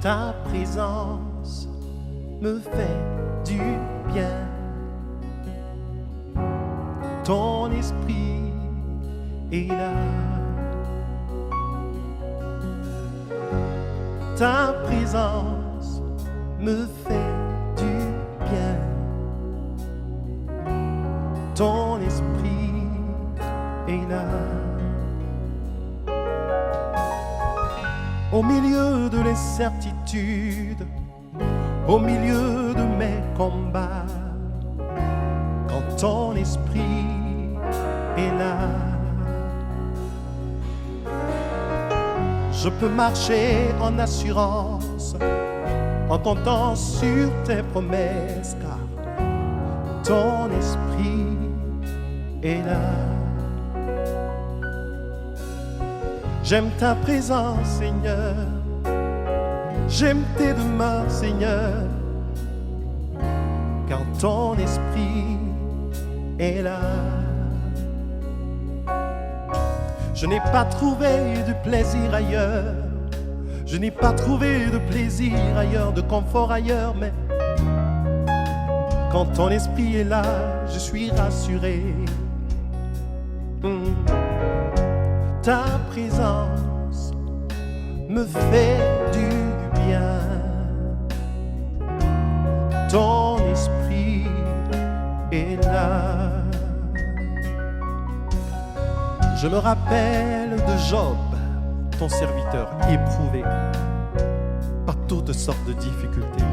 Ta présence me fait du bien. Ton esprit est là. Ta présence me fait du bien. Ton esprit est là. Au milieu de l'incertitude, au milieu de mes combats, quand ton esprit est là, je peux marcher en assurance, en comptant sur tes promesses, car ton esprit est là. J'aime ta présence, Seigneur. J'aime tes deux mains, Seigneur, car ton esprit est là. Je n'ai pas trouvé de plaisir ailleurs. Je n'ai pas trouvé de plaisir ailleurs, de confort ailleurs, mais quand ton esprit est là, je suis rassuré. Ta présence me fait du bien. Ton esprit est là. Je me rappelle de Job, ton serviteur éprouvé par toutes sortes de difficultés.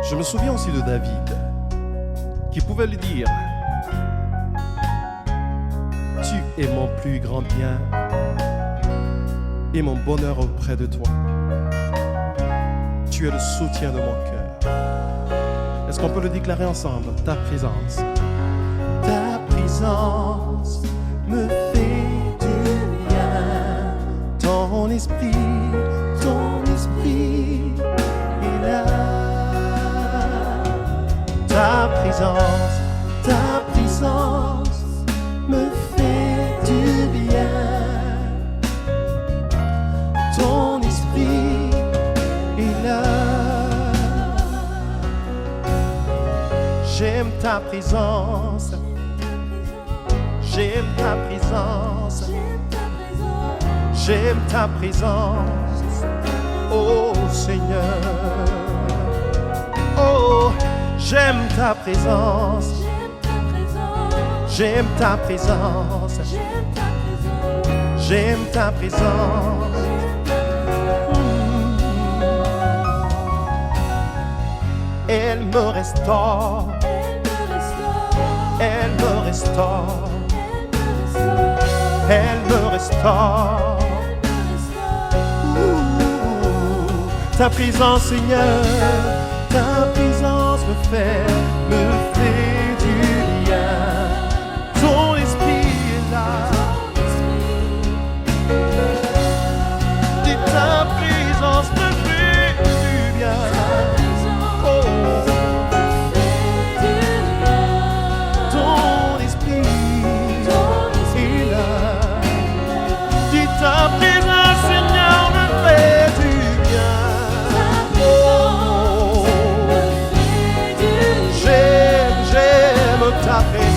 Je me souviens aussi de David, qui pouvait lui dire: tu es mon plus grand bien et mon bonheur auprès de toi. Tu es le soutien de mon cœur. Est-ce qu'on peut le déclarer ensemble? Ta présence. Ta présence me fait du bien. Ton esprit est là. Ta présence me fait du bien. Ton esprit est là. J'aime ta présence. J'aime ta présence. J'aime ta présence. Oh Seigneur. Oh, j'aime ta présence. J'aime ta présence. J'aime ta présence. Elle me restaure. Elle me restaure. Elle me restaure. Ta présence, Seigneur, ta présence me fait du bien. Ton esprit est là. Et ta présence me fait du bien. Oh, ton esprit est là. Et ta présence, Seigneur, me fait du bien. Oh, j'aime ta présence.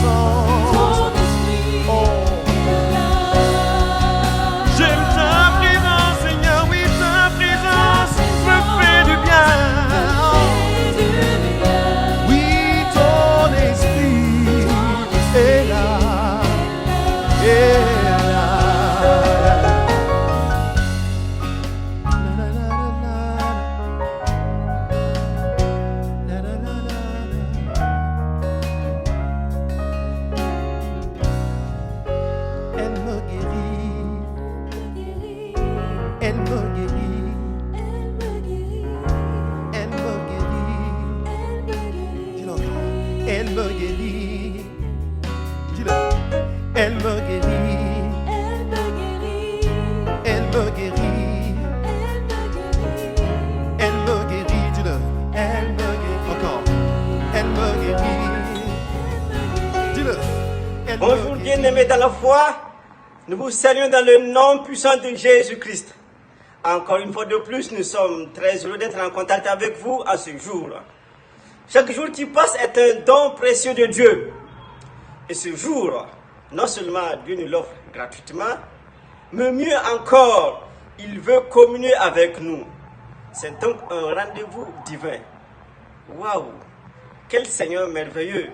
Elle me guérit. Dis-le. Elle me guérit. Elle me guérit. Elle me guérit. Dis-le. Elle me guérit. Encore. Elle me guérit. Dis-le. Bonjour bien-aimés dans la foi. Nous vous saluons dans le nom puissant de Jésus-Christ. Encore une fois de plus, nous sommes très heureux d'être en contact avec vous à ce jour. Chaque jour qui passe est un don précieux de Dieu. Et ce jour, non seulement Dieu nous l'offre gratuitement, mais mieux encore, il veut communier avec nous. C'est donc un rendez-vous divin. Waouh! Quel Seigneur merveilleux!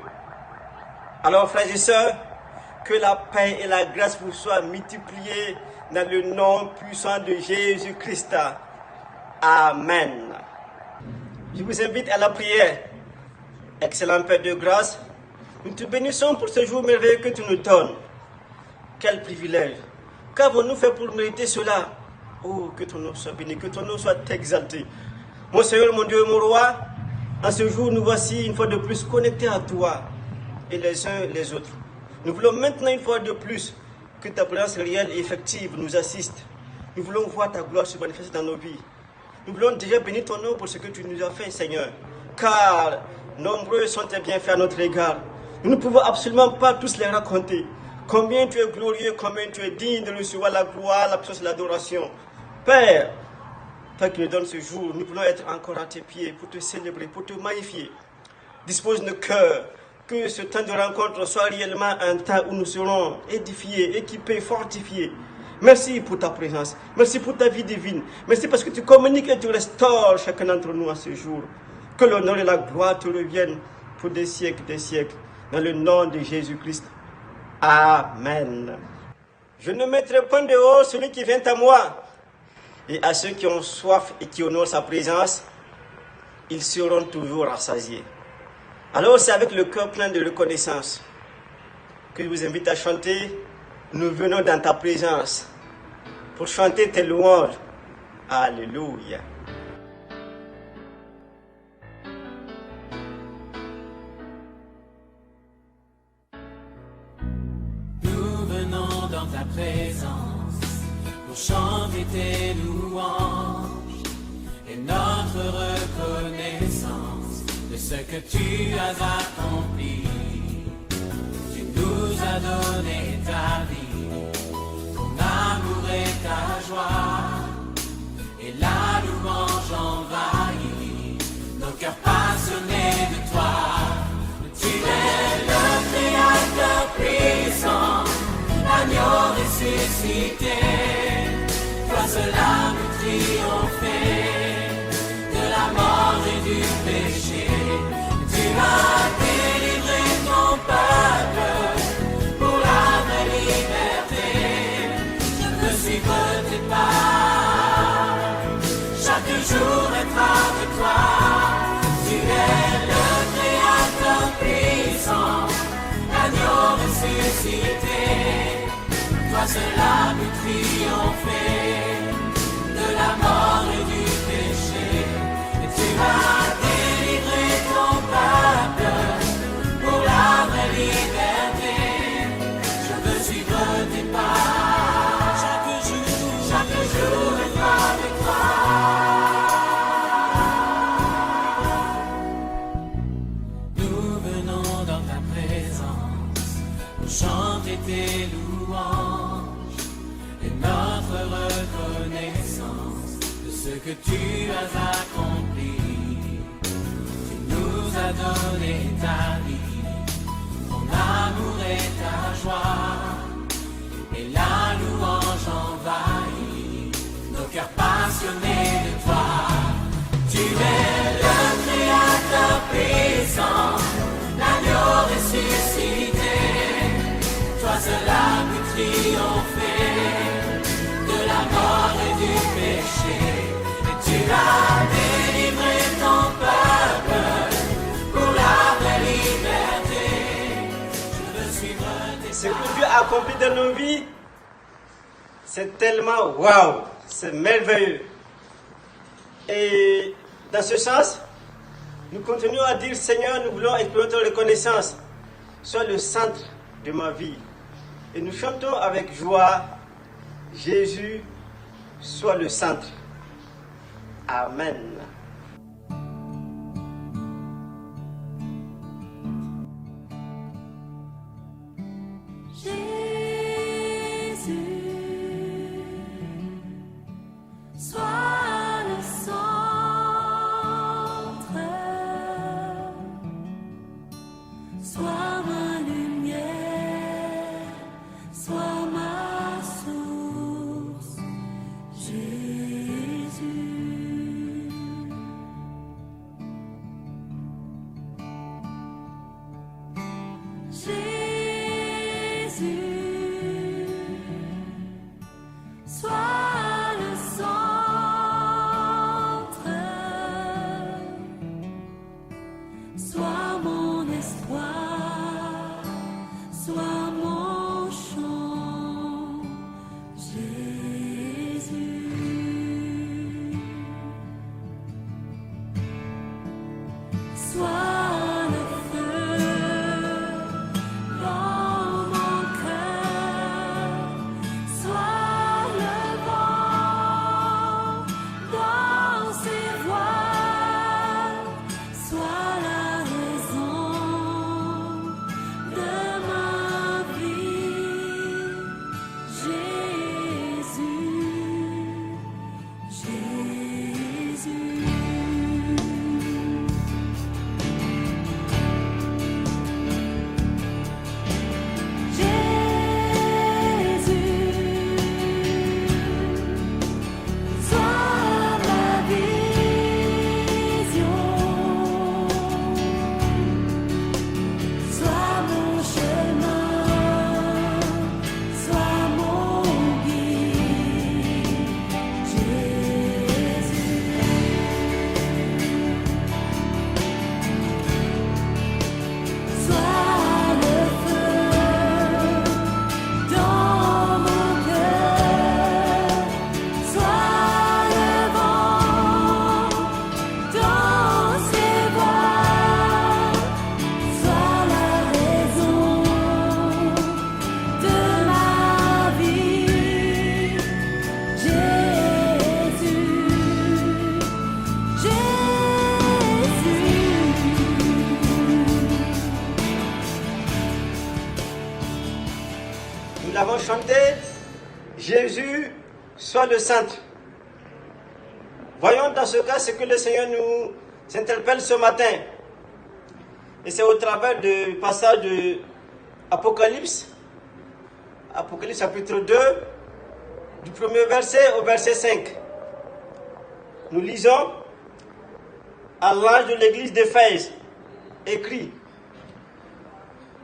Alors, frères et sœurs, que la paix et la grâce vous soient multipliées dans le nom puissant de Jésus-Christ. Amen. Je vous invite à la prière. Excellent Père de grâce, nous te bénissons pour ce jour merveilleux que tu nous donnes. Quel privilège! Qu'avons-nous fait pour mériter cela? Oh, que ton nom soit béni, que ton nom soit exalté. Mon Seigneur, mon Dieu, mon Roi, en ce jour, nous voici une fois de plus connectés à toi et les uns les autres. Nous voulons maintenant une fois de plus que ta présence réelle et effective nous assiste. Nous voulons voir ta gloire se manifester dans nos vies. Nous voulons déjà bénir ton nom pour ce que tu nous as fait, Seigneur. Car nombreux sont tes bienfaits à notre égard. Nous ne pouvons absolument pas tous les raconter. Combien tu es glorieux, combien tu es digne de recevoir la gloire, la puissance et l'adoration. Père, Toi qui nous donnes ce jour, nous voulons être encore à tes pieds pour te célébrer, pour te magnifier. Dispose nos cœurs, que ce temps de rencontre soit réellement un temps où nous serons édifiés, équipés, fortifiés. Merci pour ta présence, merci pour ta vie divine, merci parce que tu communiques et tu restaures chacun d'entre nous à ce jour. Que l'honneur et la gloire te reviennent pour des siècles, dans le nom de Jésus-Christ. Amen. Je ne mettrai point dehors celui qui vient à moi, et à ceux qui ont soif et qui honorent sa présence, ils seront toujours rassasiés. Alors c'est avec le cœur plein de reconnaissance que je vous invite à chanter « Nous venons dans ta présence » pour chanter tes louanges. Alléluia. Nous venons dans ta présence pour chanter tes louanges et notre reconnaissance de ce que tu as accompli. Tu nous as donné ta vie, ton amour et ta joie, et la louange envahit nos cœurs passionnés de toi. Tu es le Créateur puissant, l'agneau ressuscité. Toi seul as triomphé de la mort et du péché. Tu as délivré ton peuple pour la vraie liberté. Je veux suivre tes pas, chaque jour être avec toi. Tu es le Créateur puissant, l'agneau ressuscité. Toi seul as pu triompher de la mort et du péché. Et tu as délivré ton peuple pour la vraie liberté. Je veux suivre tes pas, chaque jour être avec toi. Nous venons dans ta présence pour chanter tes louanges et notre reconnaissance de ce que tu as accompli. Tu nous as donné ta vie, ton amour et ta joie, et la louange envahit nos cœurs passionnés de toi. Tu es le Créateur puissant, l'agneau ressuscité. Toi seul as pu triompher de la mort et du péché. Et tu as délivré ton peuple pour la vraie liberté. Je veux suivre tes Ce que Dieu a accompli dans nos vies, c'est tellement waouh, c'est merveilleux. Et dans ce sens, nous continuons à dire Seigneur, nous voulons exprimer ton reconnaissance. Sois le centre de ma vie. Et nous chantons avec joie, Jésus soit le centre. Amen. Jésus, sois Nous l'avons chanté, Jésus soit le centre. Voyons dans ce cas ce que le Seigneur nous interpelle ce matin. Et c'est au travers du passage de Apocalypse chapitre 2, du premier verset au verset 5. Nous lisons à l'ange de l'église d'Éphèse, écrit: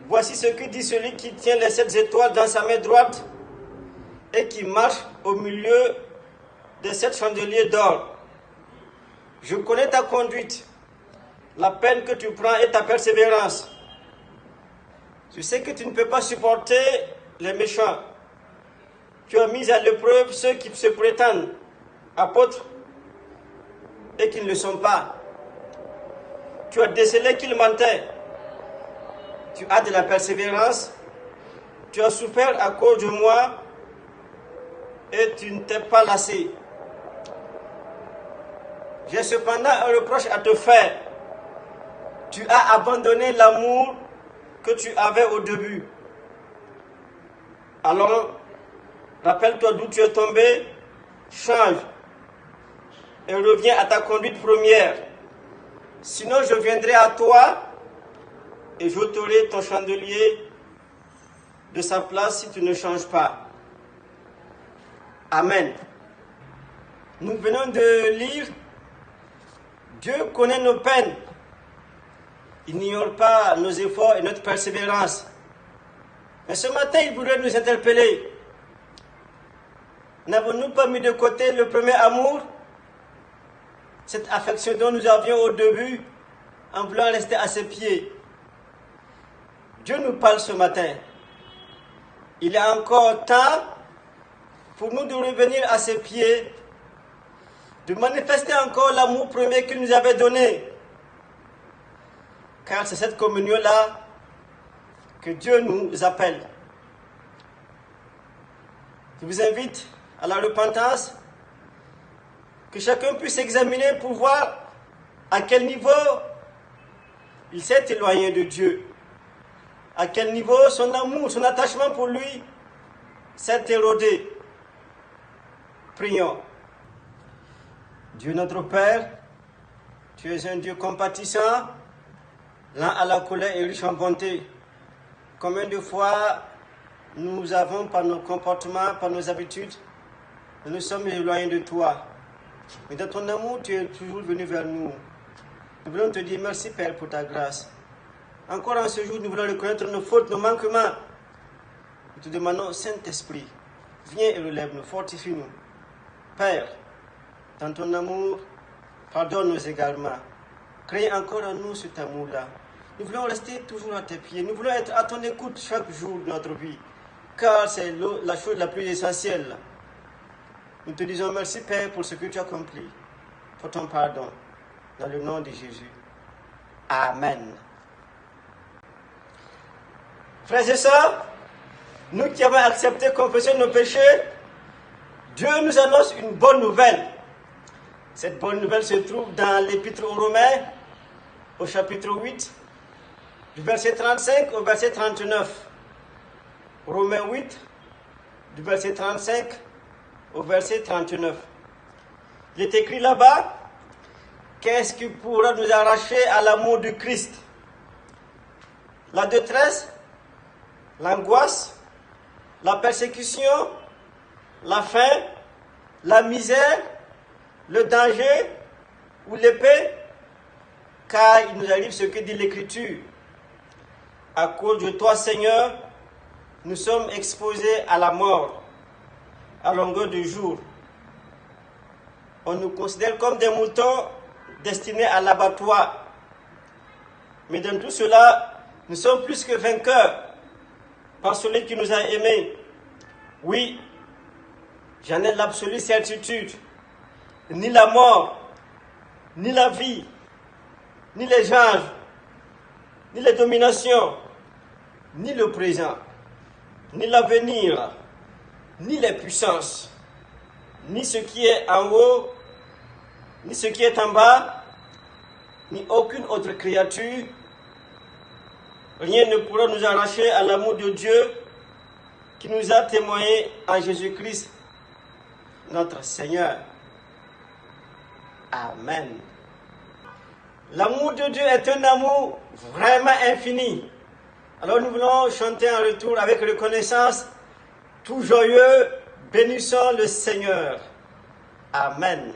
voici ce que dit celui qui tient les 7 étoiles dans sa main droite et qui marche au milieu des 7 chandeliers d'or. Je connais ta conduite, la peine que tu prends et ta persévérance. Je sais que tu ne peux pas supporter les méchants. Tu as mis à l'épreuve ceux qui se prétendent apôtres et qui ne le sont pas. Tu as décelé qu'ils mentaient. Tu as de la persévérance. Tu as souffert à cause de moi et tu ne t'es pas lassé. J'ai cependant un reproche à te faire. Tu as abandonné l'amour que tu avais au début. Alors, rappelle-toi d'où tu es tombé, change et reviens à ta conduite première. Sinon, je viendrai à toi et j'ôterai ton chandelier de sa place si tu ne changes pas. Amen. Nous venons de lire: Dieu connaît nos peines. Il n'ignore pas nos efforts et notre persévérance. Mais ce matin, il voudrait nous interpeller. N'avons-nous pas mis de côté le premier amour? Cette affection dont nous avions au début, en voulant rester à ses pieds. Dieu nous parle ce matin. Il est encore temps pour nous de revenir à ses pieds, de manifester encore l'amour premier qu'il nous avait donné. Car c'est cette communion-là que Dieu nous appelle. Je vous invite à la repentance, que chacun puisse examiner pour voir à quel niveau il s'est éloigné de Dieu, à quel niveau son amour, son attachement pour lui s'est érodé. Prions. Dieu notre Père, tu es un Dieu compatissant, lent à la colère et riche en bonté. Combien de fois nous avons, par nos comportements, par nos habitudes, nous sommes éloignés de toi. Mais dans ton amour, tu es toujours venu vers nous. Nous voulons te dire merci, Père, pour ta grâce. Encore en ce jour, nous voulons reconnaître nos fautes, nos manquements. Nous te demandons, Saint-Esprit, viens et relève-nous, fortifie-nous. Père, dans ton amour, pardonne nos égarements. Crée encore en nous cet amour-là. Nous voulons rester toujours à tes pieds. Nous voulons être à ton écoute chaque jour de notre vie. Car c'est la chose la plus essentielle. Nous te disons merci, Père, pour ce que tu as accompli. Pour ton pardon. Dans le nom de Jésus. Amen. Frères et sœurs, nous qui avons accepté confesser nos péchés, Dieu nous annonce une bonne nouvelle. Cette bonne nouvelle se trouve dans l'Épître aux Romains, au chapitre 8, du verset 35 au verset 39. Romains 8, du verset 35 au verset 39. Il est écrit là-bas: qu'est-ce qui pourra nous arracher à l'amour du Christ? La détresse, l'angoisse, la persécution, la faim, la misère, le danger ou l'épée? Car il nous arrive ce que dit l'Écriture. À cause de toi, Seigneur, nous sommes exposés à la mort à longueur de jour. On nous considère comme des moutons destinés à l'abattoir. Mais dans tout cela, nous sommes plus que vainqueurs par celui qui nous a aimés. Oui, j'en ai l'absolue certitude. Ni la mort, ni la vie, ni les anges, ni les dominations, ni le présent, ni l'avenir, ni les puissances, ni ce qui est en haut, ni ce qui est en bas, ni aucune autre créature, rien ne pourra nous arracher à l'amour de Dieu qui nous a témoigné en Jésus-Christ, notre Seigneur. Amen. L'amour de Dieu est un amour vraiment infini. Alors nous voulons chanter en retour avec reconnaissance, tout joyeux, bénissons le Seigneur. Amen.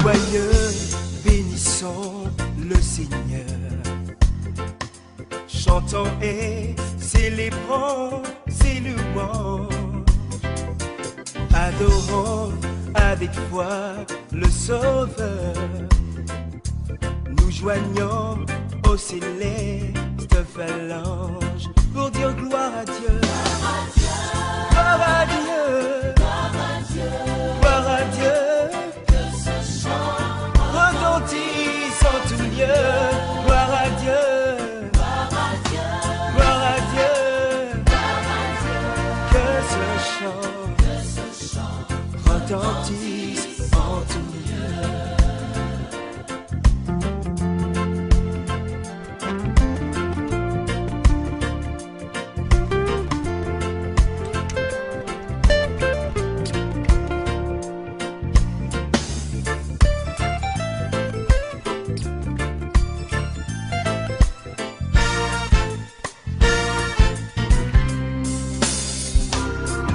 Joyeux, bénissons le Seigneur. Chantons et célébrons ses louanges. Adorons avec foi le Sauveur. Nous joignons au céleste phalange pour dire gloire à Dieu. Gloire à Dieu. Gloire à Dieu. Retentisse en tout lieu, gloire à Dieu, gloire à Dieu, que ce chant retentisse en tout lieu.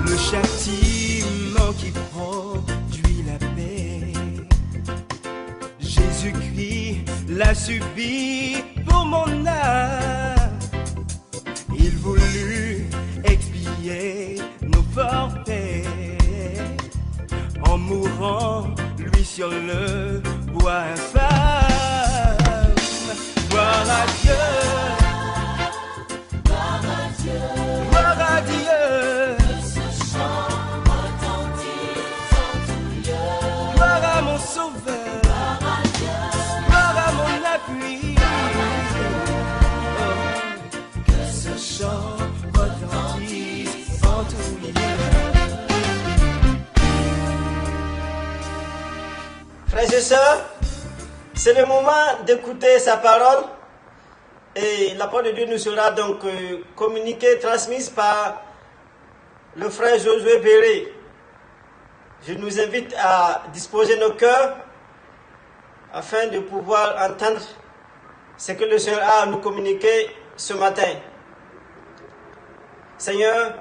Le châtiment qui produit la paix, Jésus-Christ l'a subi pour mon âme. Il voulut expier nos forfaits en mourant, lui sur le bois infâme. Gloire à Dieu. Gloire à Dieu, gloire à mon Sauveur, gloire à mon appui. Oh, que ce chant retentisse en tout lieu. Frères et sœurs, c'est le moment d'écouter sa parole. Et la parole de Dieu nous sera donc communiquée, transmise par le frère Josué Béré. Je nous invite à disposer nos cœurs afin de pouvoir entendre ce que le Seigneur a à nous communiquer ce matin. Seigneur,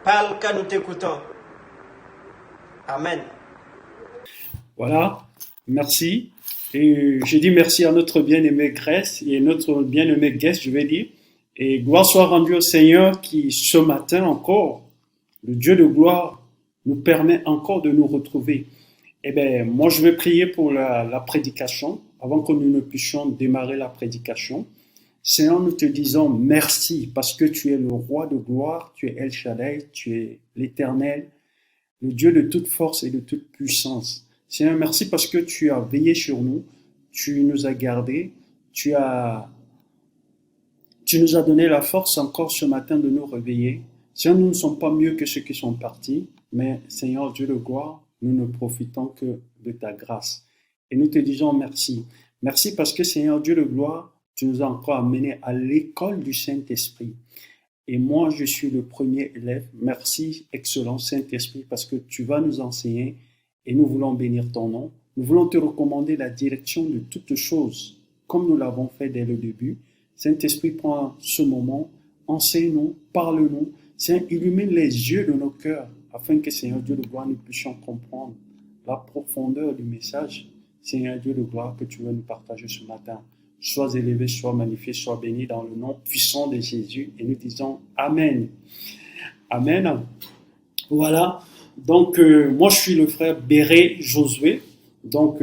parle car nous t'écoutons. Amen. Voilà, merci. Et je dis merci à notre bien-aimé Grèce et notre bien-aimé guest, je vais dire. Et gloire soit rendue au Seigneur qui, ce matin encore, le Dieu de gloire, nous permet encore de nous retrouver. Eh bien, moi, je vais prier pour la prédication, avant que nous ne puissions démarrer la prédication. Seigneur, nous te disons merci parce que tu es le roi de gloire, tu es El Shaddai, tu es l'Éternel, le Dieu de toute force et de toute puissance. Seigneur, merci parce que tu as veillé sur nous, tu nous as gardés, tu nous as donné la force encore ce matin de nous réveiller. Seigneur, nous ne sommes pas mieux que ceux qui sont partis, mais Seigneur Dieu de gloire, nous ne profitons que de ta grâce. Et nous te disons merci. Merci parce que Seigneur Dieu de gloire, tu nous as encore amenés à l'école du Saint-Esprit. Et moi, je suis le premier élève. Merci, excellent Saint-Esprit, parce que tu vas nous enseigner et nous voulons bénir ton nom. Nous voulons te recommander la direction de toutes choses, comme nous l'avons fait dès le début. Saint-Esprit, prends ce moment, enseigne-nous, parle-nous. Seigneur, illumine les yeux de nos cœurs, afin que, Seigneur Dieu de gloire, nous puissions comprendre la profondeur du message. Seigneur Dieu de gloire, que tu veux nous partager ce matin. Sois élevé, sois magnifié, sois béni dans le nom puissant de Jésus. Et nous disons Amen. Amen. Voilà. Donc, moi, je suis le frère Béré Josué. Donc,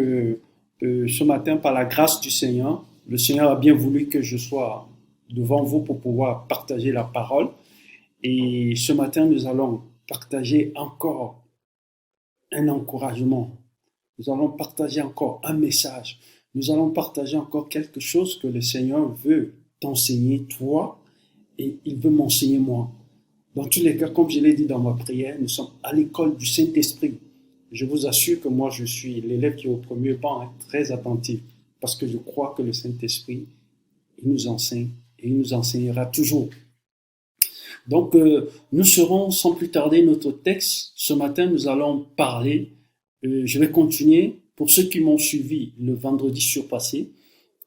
ce matin, par la grâce du Seigneur, le Seigneur a bien voulu que je sois devant vous pour pouvoir partager la parole. Et ce matin, nous allons partager encore un encouragement. Nous allons partager encore un message. Nous allons partager encore quelque chose que le Seigneur veut t'enseigner, toi, et il veut m'enseigner, moi. Dans tous les cas, comme je l'ai dit dans ma prière, nous sommes à l'école du Saint-Esprit. Je vous assure que moi, je suis l'élève qui est au premier banc, très attentif, parce que je crois que le Saint-Esprit, il nous enseigne et il nous enseignera toujours. Donc, nous serons sans plus tarder notre texte. Ce matin, nous allons parler. Je vais continuer. Pour ceux qui m'ont suivi le vendredi surpassé,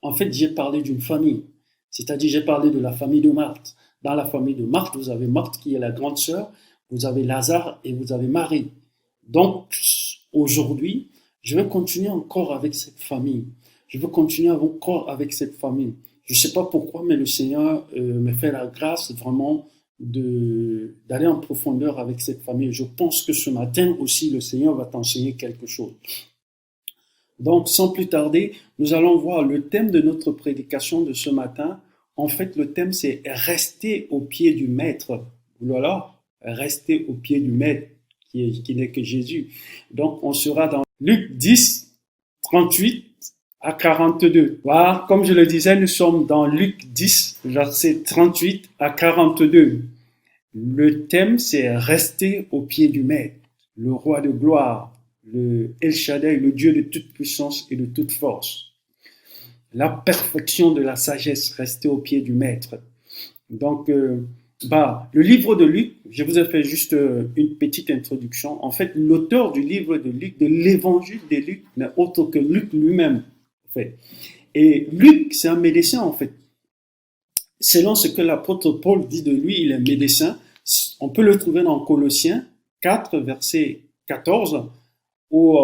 en fait, j'ai parlé d'une famille. C'est-à-dire, j'ai parlé de la famille de Marthe. Dans la famille de Marthe, vous avez Marthe qui est la grande sœur, vous avez Lazare et vous avez Marie. Donc, aujourd'hui, je vais continuer encore avec cette famille. Je vais continuer encore avec cette famille. Je ne sais pas pourquoi, mais le Seigneur me fait la grâce vraiment d'aller en profondeur avec cette famille. Je pense que ce matin aussi, le Seigneur va t'enseigner quelque chose. Donc, sans plus tarder, nous allons voir le thème de notre prédication de ce matin. En fait, le thème, c'est « Rester au pied du Maître ». Voilà, rester au pied du Maître, qui n'est que Jésus. Donc, on sera dans Luc 10, 38 à 42. Voilà, comme je le disais, nous sommes dans Luc 10, verset 38 à 42. Le thème, c'est « Rester au pied du Maître », le roi de gloire, le El Shaddai, le Dieu de toute puissance et de toute force. La perfection de la sagesse, rester au pied du Maître. Donc, le livre de Luc, je vous ai fait juste une petite introduction. En fait, l'auteur du livre de Luc, de l'évangile de Luc, n'est autre que Luc lui-même. En fait. Et Luc, c'est un médecin, en fait. Selon ce que l'apôtre Paul dit de lui, il est médecin. On peut le trouver dans Colossiens 4, verset 14, où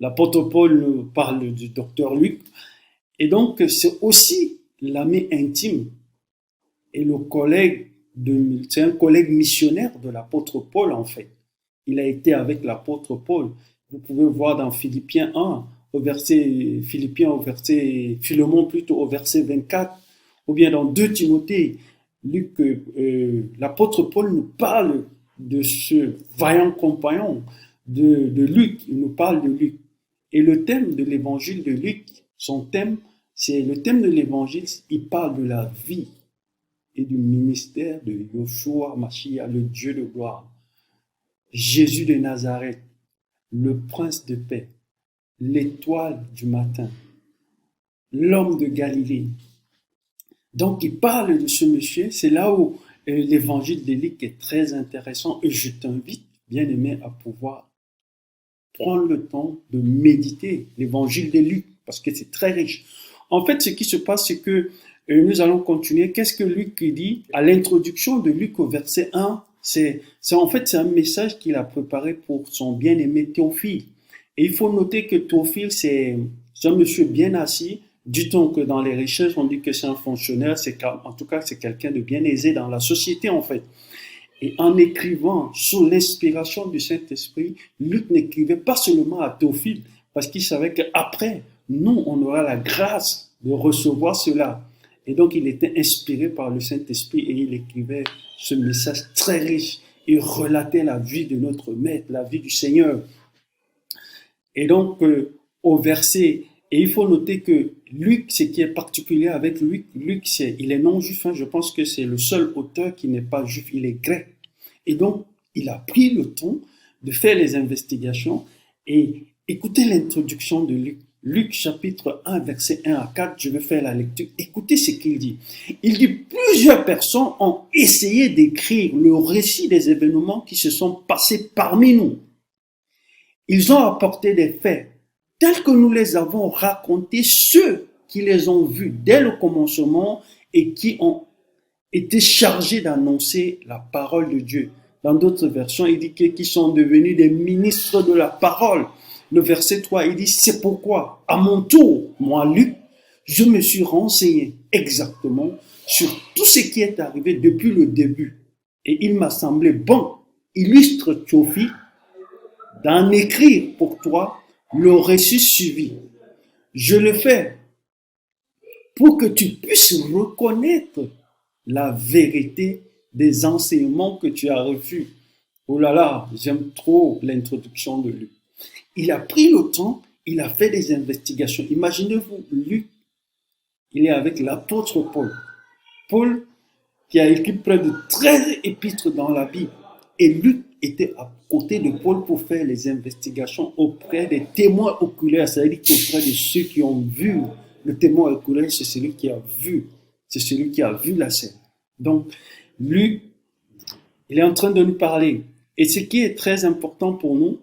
l'apôtre Paul nous parle du docteur Luc. Et donc, c'est aussi l'ami intime et le collègue, c'est un collègue missionnaire de l'apôtre Paul, en fait. Il a été avec l'apôtre Paul. Vous pouvez voir dans Philippiens 1, Philemon plutôt, au verset 24, ou bien dans 2 Timothée, Luc, l'apôtre Paul nous parle de ce vaillant compagnon de Luc, il nous parle de Luc. Et le thème de l'évangile de Luc, son thème, c'est le thème de l'évangile, il parle de la vie et du ministère de Yoshua Mashiach, le Dieu de gloire. Jésus de Nazareth, le prince de paix, l'étoile du matin, l'homme de Galilée. Donc, il parle de ce monsieur, c'est là où l'évangile de Luc est très intéressant et je t'invite, bien aimé, à pouvoir prendre le temps de méditer l'évangile de Luc parce que c'est très riche. En fait, ce qui se passe, c'est que nous allons continuer. Qu'est-ce que Luc dit à l'introduction de Luc au verset 1? C'est un message qu'il a préparé pour son bien-aimé Théophile. Et il faut noter que Théophile, c'est un monsieur bien assis. Dit-on que dans les recherches, on dit que c'est un fonctionnaire, en tout cas, c'est quelqu'un de bien aisé dans la société, en fait. Et en écrivant sous l'inspiration du Saint-Esprit, Luc n'écrivait pas seulement à Théophile, parce qu'il savait qu'après, nous, on aura la grâce de recevoir cela. Et donc, il était inspiré par le Saint-Esprit et il écrivait ce message très riche. Il relatait la vie de notre Maître, la vie du Seigneur. Et donc, au verset, et il faut noter que Luc, ce qui est particulier avec Luc, il est non-juif, je pense que c'est le seul auteur qui n'est pas juif, il est grec. Et donc, il a pris le temps de faire les investigations et écoutez l'introduction de Luc. Luc chapitre 1, verset 1 à 4, je vais faire la lecture. Écoutez ce qu'il dit. Il dit, plusieurs personnes ont essayé d'écrire le récit des événements qui se sont passés parmi nous. Ils ont apporté des faits tels que nous les avons racontés, ceux qui les ont vus dès le commencement et qui ont été chargés d'annoncer la parole de Dieu. Dans d'autres versions, il dit qu'ils sont devenus des ministres de la parole. Le verset 3, il dit, c'est pourquoi, à mon tour, moi, Luc, je me suis renseigné exactement sur tout ce qui est arrivé depuis le début. Et il m'a semblé bon, illustre Théophile, d'en écrire pour toi le récit suivi. Je le fais pour que tu puisses reconnaître la vérité des enseignements que tu as reçus. Oh là là, j'aime trop l'introduction de Luc. Il a pris le temps, il a fait des investigations. Imaginez-vous, Luc, il est avec l'apôtre Paul. Paul, qui a écrit près de 13 épîtres dans la Bible. Et Luc était à côté de Paul pour faire les investigations auprès des témoins oculaires, c'est-à-dire auprès de ceux qui ont vu. Le témoin oculaire, c'est celui qui a vu. C'est celui qui a vu la scène. Donc, Luc, il est en train de nous parler. Et ce qui est très important pour nous,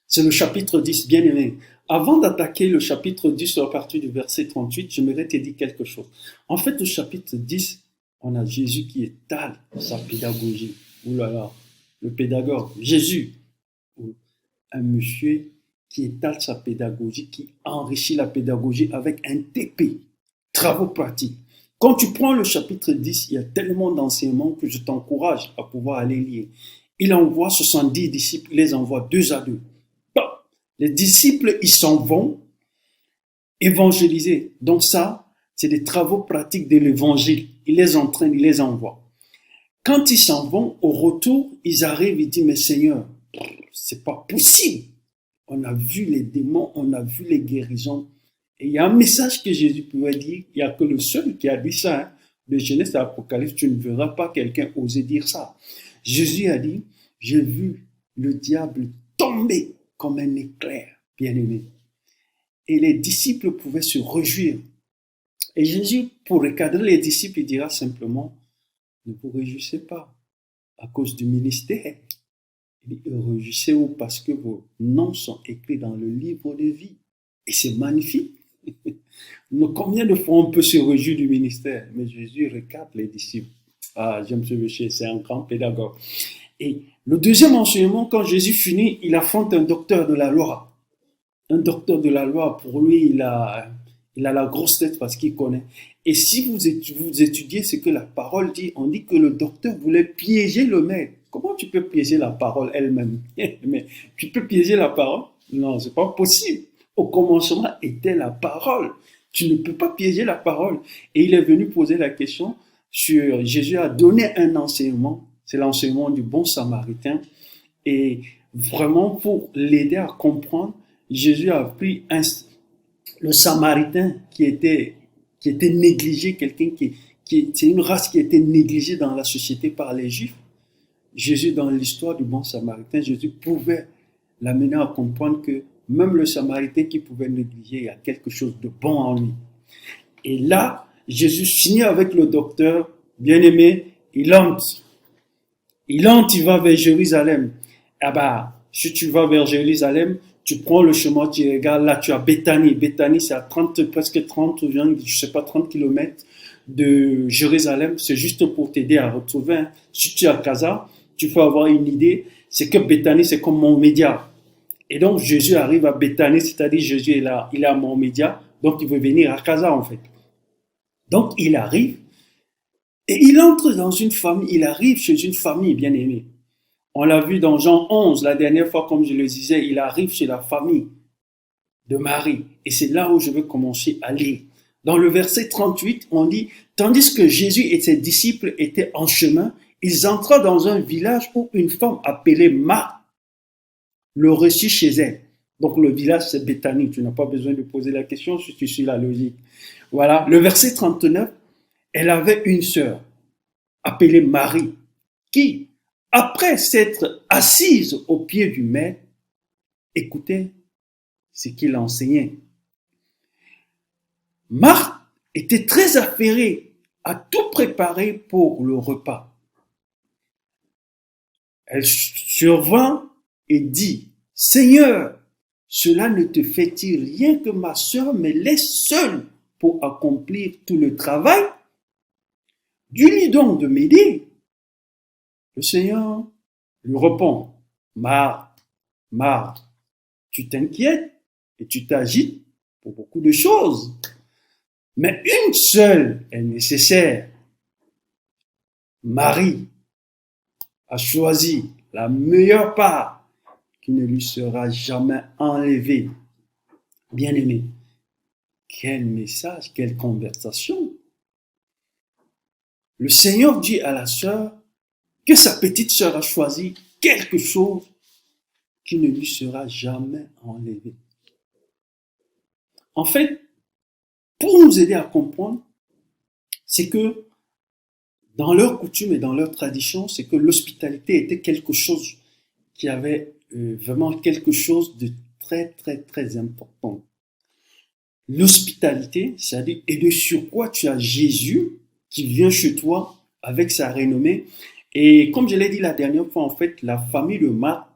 c'est le chapitre 10, bien aimé. Avant d'attaquer le chapitre 10 à partir du verset 38, j'aimerais te dire quelque chose. En fait, au chapitre 10, on a Jésus qui étale sa pédagogie. Ouh là là, le pédagogue, Jésus, un monsieur qui étale sa pédagogie, qui enrichit la pédagogie avec un TP, travaux pratiques. Quand tu prends le chapitre 10, il y a tellement d'enseignements que je t'encourage à pouvoir aller lire. Il envoie 70 disciples, il les envoie 2 à 2. Les disciples, ils s'en vont évangéliser. Donc ça, c'est des travaux pratiques de l'évangile. Il les entraîne, il les envoie. Quand ils s'en vont, au retour, ils arrivent, ils disent, mais Seigneur, c'est pas possible. On a vu les démons, on a vu les guérisons. Et il y a un message que Jésus pouvait dire, il n'y a que le seul qui a dit ça. Hein. De Genèse à Apocalypse, tu ne verras pas quelqu'un oser dire ça. Jésus a dit, j'ai vu le diable tomber comme un éclair, bien-aimé. Et les disciples pouvaient se réjouir. Et Jésus, pour recadrer les disciples, il dira simplement, ne vous réjouissez pas à cause du ministère. Il dit, réjouissez-vous parce que vos noms sont écrits dans le livre de vie. Et c'est magnifique. Combien de fois on peut se réjouir du ministère? Mais Jésus recadre les disciples. Ah, j'aime ce monsieur, c'est un grand pédagogue. Et le deuxième enseignement, quand Jésus finit, il affronte un docteur de la loi. Un docteur de la loi, pour lui, il a la grosse tête parce qu'il connaît. Et si vous étudiez ce que la parole dit, on dit que le docteur voulait piéger le maître. Comment tu peux piéger la parole elle-même? Mais tu peux piéger la parole? Non, c'est pas possible. Au commencement était la parole. Tu ne peux pas piéger la parole. Et il est venu poser la question sur Jésus a donné un enseignement. C'est l'enseignement du bon samaritain. Et vraiment, pour l'aider à comprendre, Jésus a pris le samaritain qui était négligé, c'est une race qui était négligée dans la société par les Juifs. Jésus, dans l'histoire du bon samaritain, Jésus pouvait l'amener à comprendre que même le samaritain qui pouvait négliger, il y a quelque chose de bon en lui. Et là, Jésus finit avec le docteur, bien-aimé, il entre, il va vers Jérusalem. Ah bah, si tu vas vers Jérusalem, tu prends le chemin, tu regardes, là tu as Béthanie. Béthanie, c'est à presque 30 ou bien, je sais pas, 30 km de Jérusalem. C'est juste pour t'aider à retrouver. Hein. Si tu es à Casa, tu peux avoir une idée. C'est que Béthanie, c'est comme Montmédia. Et donc, Jésus arrive à Béthanie, c'est-à-dire Jésus est là, il est à Montmédia. Donc, il veut venir à Casa, en fait. Donc, il arrive et il entre dans une famille. Il arrive chez une famille bien aimée. On l'a vu dans Jean 11, la dernière fois, comme je le disais, il arrive chez la famille de Marie. Et c'est là où je veux commencer à lire. Dans le verset 38, on dit, tandis que Jésus et ses disciples étaient en chemin, ils entrèrent dans un village où une femme appelée Marthe le reçut chez elle. Donc le village, c'est Béthanie. Tu n'as pas besoin de poser la question si tu suis la logique. Voilà. Le verset 39, elle avait une sœur appelée Marie qui, après s'être assise au pied du maître, écoutait ce qu'il enseignait. Marthe était très affairée à tout préparer pour le repas. Elle survint et dit, « Seigneur, cela ne te fait-il rien que ma sœur me laisse seule pour accomplir tout le travail? Dis-lui donc de m'aider. » Le Seigneur lui répond, « Marthe, Marthe, tu t'inquiètes et tu t'agites pour beaucoup de choses, mais une seule est nécessaire. Marie a choisi la meilleure part qui ne lui sera jamais enlevée. » Bien-aimé, quel message, quelle conversation. Le Seigneur dit à la sœur que sa petite sœur a choisi quelque chose qui ne lui sera jamais enlevé. En fait, pour nous aider à comprendre, c'est que dans leur coutume et dans leur tradition, c'est que l'hospitalité était quelque chose qui avait vraiment quelque chose de très, très, très important. L'hospitalité, c'est-à-dire, et de sur quoi tu as Jésus qui vient chez toi avec sa renommée. Et comme je l'ai dit la dernière fois, en fait, la famille de Marc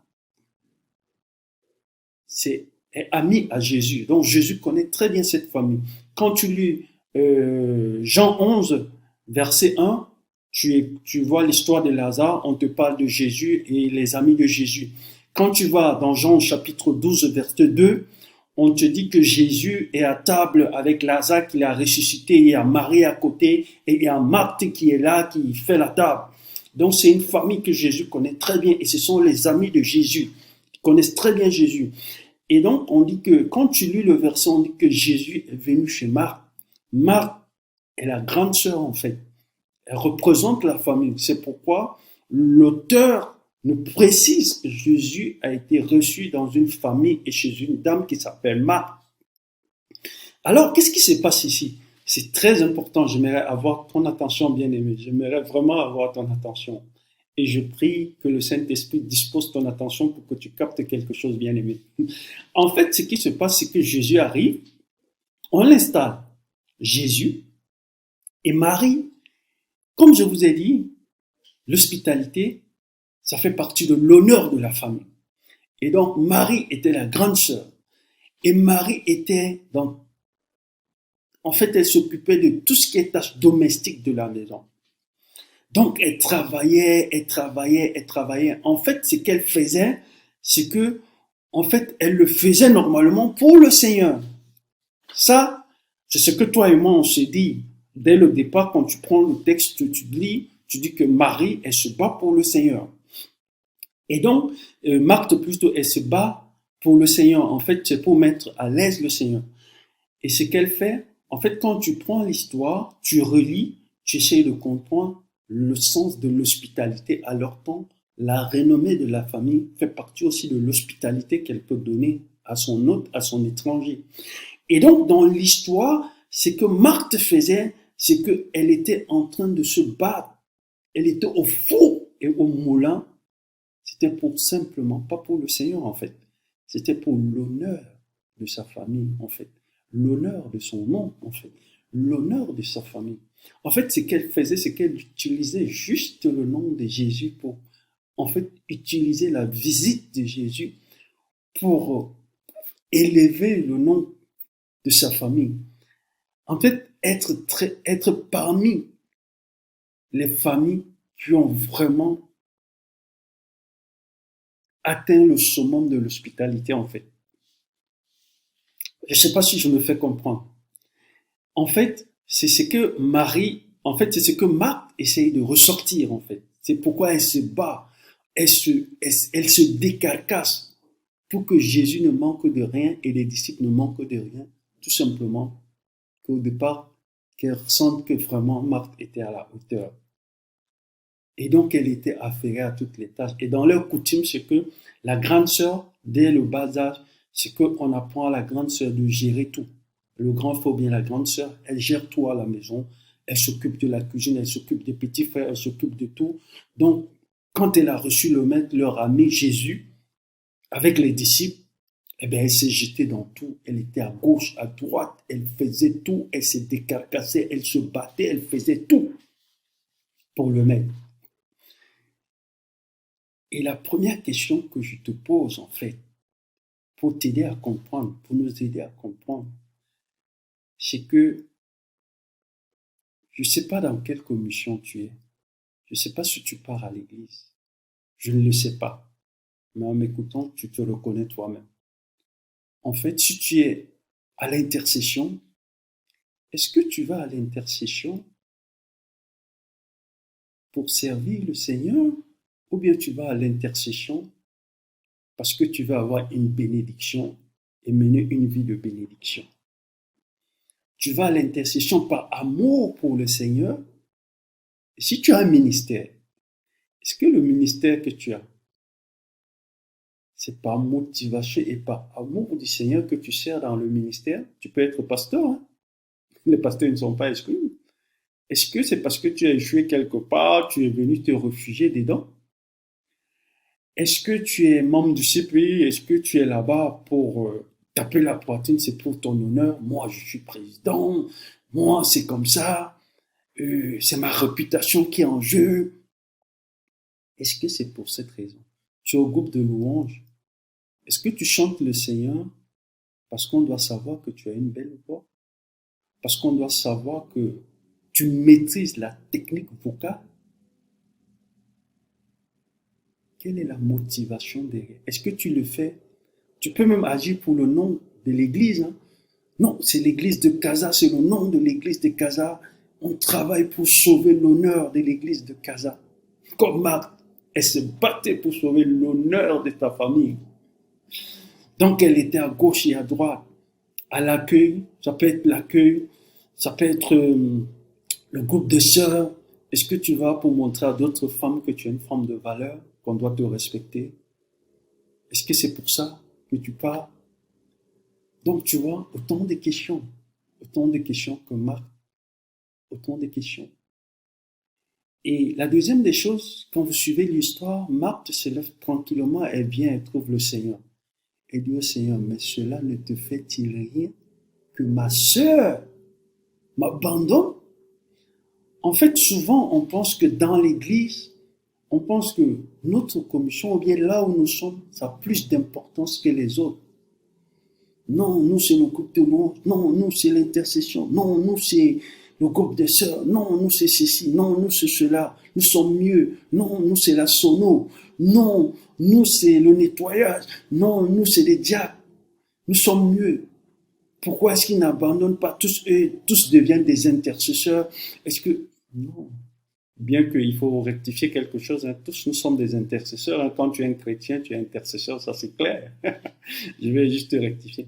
est amie à Jésus. Donc Jésus connaît très bien cette famille. Quand tu lis Jean 11, verset 1, tu vois l'histoire de Lazare, on te parle de Jésus et les amis de Jésus. Quand tu vas dans Jean chapitre 12, verset 2, on te dit que Jésus est à table avec Lazare qu'il a ressuscité, il y a Marie à côté et il y a Marthe qui est là, qui fait la table. Donc c'est une famille que Jésus connaît très bien et ce sont les amis de Jésus qui connaissent très bien Jésus. Et donc on dit que quand tu lis le verset, on dit que Jésus est venu chez Marthe. Marthe est la grande sœur en fait. Elle représente la famille. C'est pourquoi l'auteur nous précise que Jésus a été reçu dans une famille et chez une dame qui s'appelle Marthe. Alors, qu'est-ce qui se passe ici? C'est très important. J'aimerais avoir ton attention, bien-aimé. J'aimerais vraiment avoir ton attention. Et je prie que le Saint-Esprit dispose ton attention pour que tu captes quelque chose, bien-aimé. En fait, ce qui se passe, c'est que Jésus arrive, on l'installe. Jésus et Marie. Comme je vous ai dit, l'hospitalité, ça fait partie de l'honneur de la famille. Et donc, Marie était la grande sœur. Et Marie était en fait, elle s'occupait de tout ce qui est tâches domestiques de la maison. Donc, elle travaillait. En fait, ce qu'elle faisait, c'est que, en fait, elle le faisait normalement pour le Seigneur. Ça, c'est ce que toi et moi, on se dit. Dès le départ, quand tu prends le texte, tu lis, tu dis que Marie, elle se bat pour le Seigneur. Et donc, Marthe plutôt, elle se bat pour le Seigneur. En fait, c'est pour mettre à l'aise le Seigneur. Et ce qu'elle fait, en fait, quand tu prends l'histoire, tu relis, tu essayes de comprendre le sens de l'hospitalité à leur temps. La renommée de la famille fait partie aussi de l'hospitalité qu'elle peut donner à son hôte, à son étranger. Et donc, dans l'histoire, ce que Marthe faisait, c'est qu'elle était en train de se battre. Elle était au four et au moulin. C'était pour simplement, pas pour le Seigneur en fait. C'était pour l'honneur de sa famille en fait. L'honneur de son nom en fait. L'honneur de sa famille. En fait, ce qu'elle faisait, c'est qu'elle utilisait juste le nom de Jésus pour, en fait, utiliser la visite de Jésus pour élever le nom de sa famille. En fait, être parmi les familles qui ont vraiment atteint le summum de l'hospitalité, en fait. Je ne sais pas si je me fais comprendre. En fait, c'est ce que c'est ce que Marthe essaye de ressortir, en fait. C'est pourquoi elle se bat, elle se décarcasse pour que Jésus ne manque de rien et les disciples ne manquent de rien. Tout simplement qu'au départ, qu'elle ressente que vraiment Marthe était à la hauteur. Et donc, elle était affairée à toutes les tâches. Et dans leur coutume, c'est que la grande sœur, dès le bas âge, c'est qu'on apprend à la grande sœur de gérer tout. Le grand faut bien la grande sœur, elle gère tout à la maison. Elle s'occupe de la cuisine, elle s'occupe des petits frères, elle s'occupe de tout. Donc, quand elle a reçu le maître, leur ami Jésus, avec les disciples, eh bien, elle s'est jetée dans tout. Elle était à gauche, à droite, elle faisait tout, elle se décarcassait, elle se battait, elle faisait tout pour le maître. Et la première question que je te pose, en fait, pour t'aider à comprendre, pour nous aider à comprendre, c'est que je ne sais pas dans quelle commission tu es. Je ne sais pas si tu pars à l'église. Je ne le sais pas. Mais en m'écoutant, tu te reconnais toi-même. En fait, si tu es à l'intercession, est-ce que tu vas à l'intercession pour servir le Seigneur ou bien tu vas à l'intercession parce que tu vas avoir une bénédiction et mener une vie de bénédiction? Tu vas à l'intercession par amour pour le Seigneur. Et si tu as un ministère, est-ce que le ministère que tu as, c'est par motivation et par amour du Seigneur que tu sers dans le ministère. Tu peux être pasteur, hein? Les pasteurs ne sont pas exclus. Est-ce que c'est parce que tu as échoué quelque part, tu es venu te réfugier dedans? Est-ce que tu es membre du CPI? Est-ce que tu es là-bas pour taper la poitrine, c'est pour ton honneur? Moi, je suis président. Moi, c'est comme ça. C'est ma réputation qui est en jeu. Est-ce que c'est pour cette raison? Tu es au groupe de louanges. Est-ce que tu chantes le Seigneur parce qu'on doit savoir que tu as une belle voix? Parce qu'on doit savoir que tu maîtrises la technique vocale? Quelle est la motivation derrière? Est-ce que tu le fais? Tu peux même agir pour le nom de l'église. Hein? Non, c'est l'église de Casa, c'est le nom de l'église de Casa. On travaille pour sauver l'honneur de l'église de Casa. Comme Marthe, elle se battait pour sauver l'honneur de ta famille. Donc elle était à gauche et à droite. À l'accueil, ça peut être l'accueil, ça peut être le groupe de sœurs. Est-ce que tu vas pour montrer à d'autres femmes que tu es une femme de valeur, qu'on doit te respecter? Est-ce que c'est pour ça que tu pars? Donc tu vois, autant de questions que Marthe, autant de questions. Et la deuxième des choses, quand vous suivez l'histoire, Marthe se lève tranquillement, elle vient, elle trouve le Seigneur. Elle dit au Seigneur, mais cela ne te fait-il rien que ma sœur m'abandonne? En fait, souvent, on pense que dans l'église, on pense que notre commission, ou bien là où nous sommes, ça a plus d'importance que les autres. Non, nous, c'est le groupe de louange. Non, nous, c'est l'intercession. Non, nous, c'est le groupe des sœurs. Non, nous, c'est ceci. Non, nous, c'est cela. Nous sommes mieux. Non, nous, c'est la sono. Non, nous, c'est le nettoyage. Non, nous, c'est les diacres. Nous sommes mieux. Pourquoi est-ce qu'ils n'abandonnent pas tous? Eux, tous deviennent des intercesseurs. Est-ce que... Non. Bien qu'il faut rectifier quelque chose, hein, tous nous sommes des intercesseurs. Hein. Quand tu es un chrétien, tu es intercesseur, ça c'est clair. Je vais juste rectifier.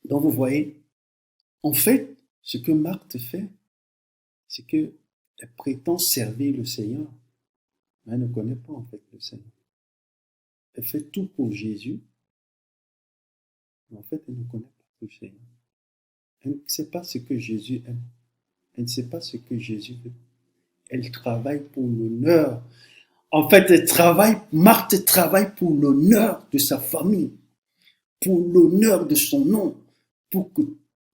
Donc vous voyez, en fait, ce que Marthe fait, c'est qu'elle prétend servir le Seigneur, mais elle ne connaît pas en fait le Seigneur. Elle fait tout pour Jésus, mais en fait elle ne connaît pas le Seigneur. Elle ne sait pas ce que Jésus aime. Elle ne sait pas ce que Jésus veut. Elle travaille pour l'honneur. En fait, Marthe travaille pour l'honneur de sa famille, pour l'honneur de son nom, pour que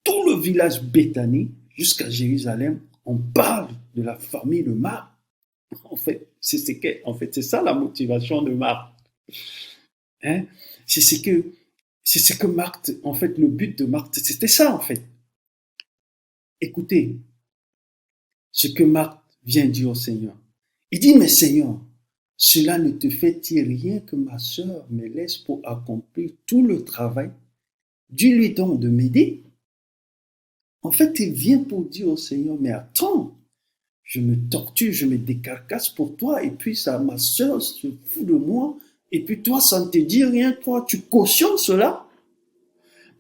tout le village Béthanie, jusqu'à Jérusalem, on parle de la famille de Marthe. En fait, c'est ça la motivation de Marthe. Hein? C'est ce que Marthe, en fait, le but de Marthe, c'était ça, en fait. Écoutez, ce que Marthe vient dire au Seigneur. Il dit, mais Seigneur, cela ne te fait-il rien que ma sœur me laisse pour accomplir tout le travail? Dis-lui donc de m'aider. En fait, il vient pour dire au Seigneur, mais attends, je me torture, je me décarcasse pour toi, et puis ça, ma sœur se fout de moi, et puis toi, ça ne te dit rien, toi, tu cautionnes cela?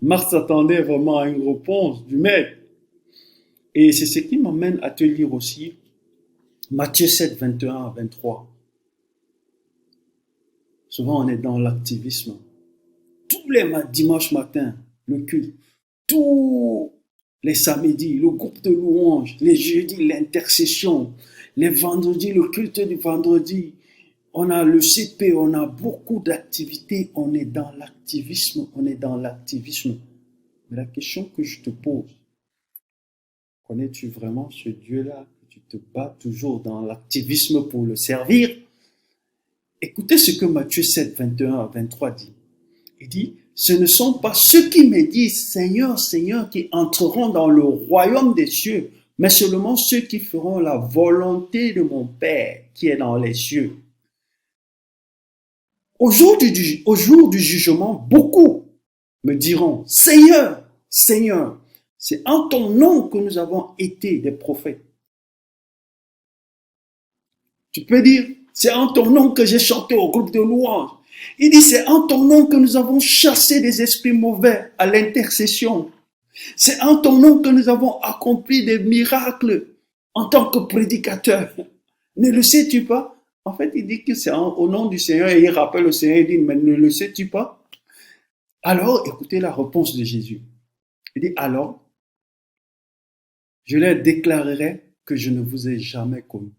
Marthe s'attendait vraiment à une réponse du maître. Et c'est ce qui m'amène à te lire aussi Matthieu 7, 21 à 23. Souvent, on est dans l'activisme. Tous les dimanches matin, le culte. Tous les samedis, le groupe de louanges. Les jeudis, l'intercession. Les vendredis, le culte du vendredi. On a le CP, on a beaucoup d'activités. On est dans l'activisme. Mais la question que je te pose, connais-tu vraiment ce Dieu-là? Tu te bats toujours dans l'activisme pour le servir? Écoutez ce que Matthieu 7, 21 à 23 dit. Il dit, ce ne sont pas ceux qui me disent Seigneur, Seigneur qui entreront dans le royaume des cieux, mais seulement ceux qui feront la volonté de mon Père qui est dans les cieux. Au jour du jugement, beaucoup me diront, Seigneur, Seigneur, c'est en ton nom que nous avons été des prophètes. Tu peux dire, c'est en ton nom que j'ai chanté au groupe de louanges. Il dit, c'est en ton nom que nous avons chassé des esprits mauvais à l'intercession. C'est en ton nom que nous avons accompli des miracles en tant que prédicateurs. Ne le sais-tu pas? En fait, il dit que c'est au nom du Seigneur et il rappelle le Seigneur, il dit, mais ne le sais-tu pas? Alors, écoutez la réponse de Jésus. Il dit, alors, je leur déclarerai que je ne vous ai jamais connu.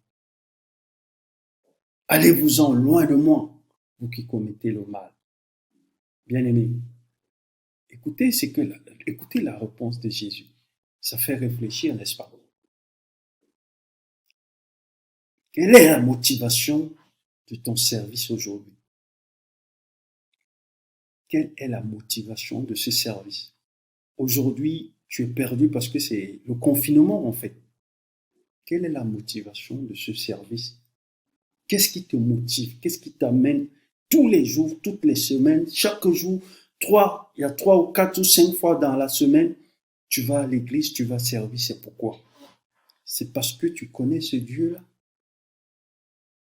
Allez-vous-en loin de moi, vous qui commettez le mal. Bien-aimés, écoutez la réponse de Jésus. Ça fait réfléchir, n'est-ce pas? Quelle est la motivation de ton service aujourd'hui? Quelle est la motivation de ce service? Aujourd'hui, tu es perdu parce que c'est le confinement en fait. Quelle est la motivation de ce service? Qu'est-ce qui te motive? Qu'est-ce qui t'amène tous les jours, toutes les semaines, chaque jour, il y a 3 ou 4 ou 5 fois dans la semaine, tu vas à l'église, tu vas servir. C'est pourquoi? C'est parce que tu connais ce Dieu-là.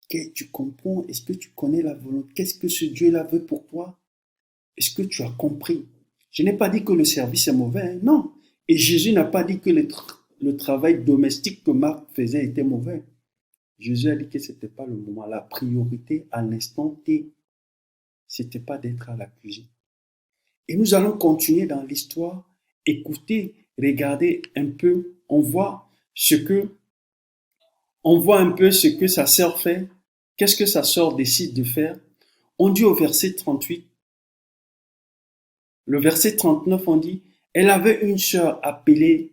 Que tu comprends? Est-ce que tu connais la volonté? Qu'est-ce que ce Dieu-là veut pour toi? Est-ce que tu as compris? Je n'ai pas dit que le service est mauvais, hein? Non. Et Jésus n'a pas dit que le travail domestique que Marc faisait était mauvais. Jésus a dit que ce n'était pas le moment. La priorité à l'instant T, ce n'était pas d'être à la cuisine. Et nous allons continuer dans l'histoire, écouter, regarder un peu. On voit un peu ce que sa sœur fait. Qu'est-ce que sa sœur décide de faire? On dit au verset 38, le verset 39, on dit, elle avait une sœur appelée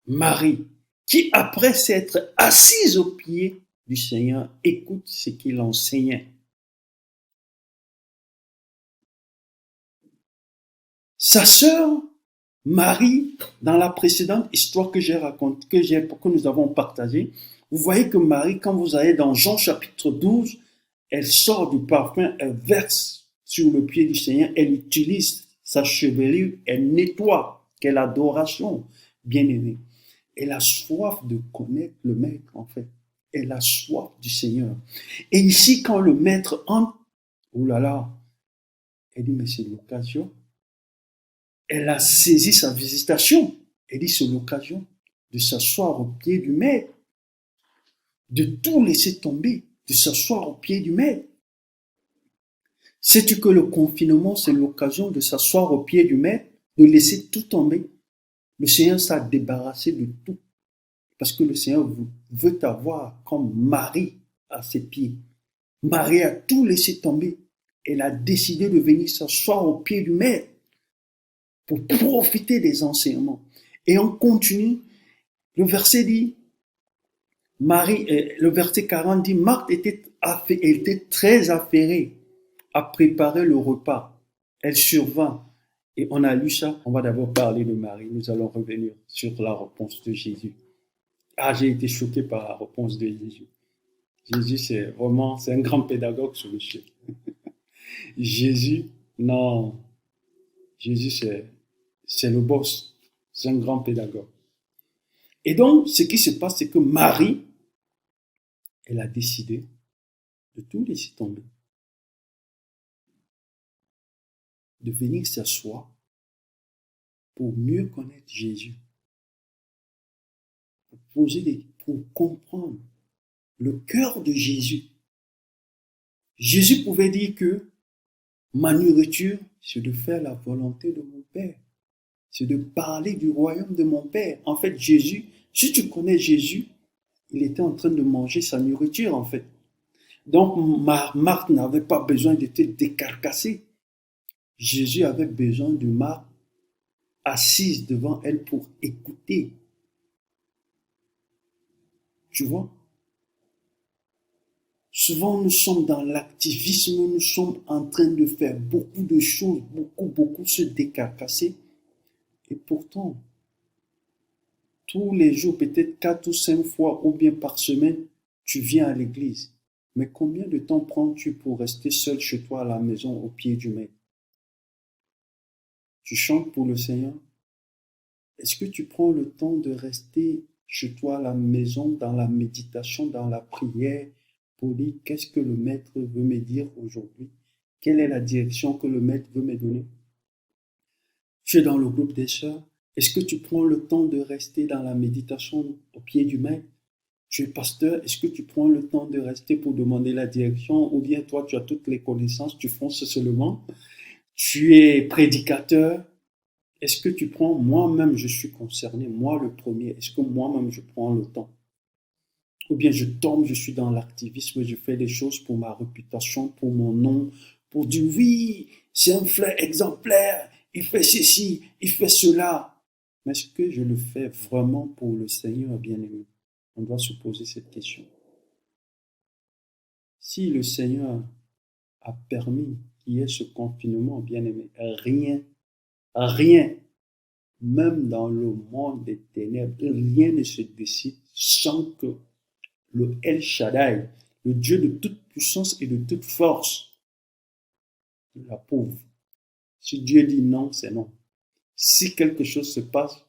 Marie, qui après s'être assise aux pieds du Seigneur, écoute ce qu'il enseignait. Sa sœur Marie, dans la précédente histoire que j'ai racontée, que nous avons partagée, vous voyez que Marie, quand vous allez dans Jean chapitre 12, elle sort du parfum, elle verse sur le pied du Seigneur, elle utilise sa chevelure, elle nettoie. Quelle adoration, bien-aimée. Elle a soif de connaître le Maître, en fait. Elle a soif du Seigneur. Et ici, quand le Maître entre, oh là là, elle dit, mais c'est l'occasion. Elle a saisi sa visitation. Elle dit, c'est l'occasion de s'asseoir au pied du Maître, de tout laisser tomber, de s'asseoir au pied du Maître. Sais-tu que le confinement, c'est l'occasion de s'asseoir au pied du Maître, de laisser tout tomber? Le Seigneur s'est débarrassé de tout. Parce que le Seigneur veut t'avoir comme Marie à ses pieds. Marie a tout laissé tomber. Elle a décidé de venir s'asseoir au pied du Maître pour profiter des enseignements. Et on continue. Le verset dit, le verset 40 dit, Marthe était très affairée à préparer le repas. Elle survint. Et on a lu ça. On va d'abord parler de Marie. Nous allons revenir sur la réponse de Jésus. J'ai été choqué par la réponse de Jésus. Jésus, c'est un grand pédagogue, ce monsieur. Jésus, c'est le boss. C'est un grand pédagogue. Et donc, ce qui se passe, c'est que Marie, elle a décidé de tout laisser tomber. De venir s'asseoir pour mieux connaître Jésus. Pour comprendre le cœur de Jésus. Jésus pouvait dire que ma nourriture, c'est de faire la volonté de mon Père. C'est de parler du royaume de mon Père. En fait, Jésus, si tu connais Jésus, il était en train de manger sa nourriture, en fait. Donc, Marthe n'avait pas besoin d'être décarcassée. Jésus avait besoin de Marthe assise devant elle pour écouter. Tu vois? Souvent, nous sommes dans l'activisme, nous sommes en train de faire beaucoup de choses, beaucoup se décarcasser. Et pourtant, tous les jours, peut-être 4 ou 5 fois ou bien par semaine, tu viens à l'église. Mais combien de temps prends-tu pour rester seul chez toi à la maison au pied du Maître? Tu chantes pour le Seigneur? Est-ce que tu prends le temps de rester chez toi à la maison, dans la méditation, dans la prière, pour dire qu'est-ce que le Maître veut me dire aujourd'hui? Quelle est la direction que le Maître veut me donner? Tu es dans le groupe des sœurs. Est-ce que tu prends le temps de rester dans la méditation au pied du Maître? Tu es pasteur, est-ce que tu prends le temps de rester pour demander la direction ou bien toi, tu as toutes les connaissances, tu fonces seulement? Tu es prédicateur, est-ce que tu prends, moi-même je suis concerné, moi le premier, est-ce que moi-même je prends le temps? Ou bien je tombe, je suis dans l'activisme, je fais des choses pour ma réputation, pour mon nom, pour dire oui, c'est un frère exemplaire, il fait ceci, il fait cela. Mais est-ce que je le fais vraiment pour le Seigneur bien-aimé? On doit se poser cette question. Si le Seigneur a permis qu'il y ait ce confinement bien-aimé, rien, même dans le monde des ténèbres, rien ne se décide sans que le El Shaddai, le Dieu de toute puissance et de toute force, l'approuve. Si Dieu dit non, c'est non. Si quelque chose se passe,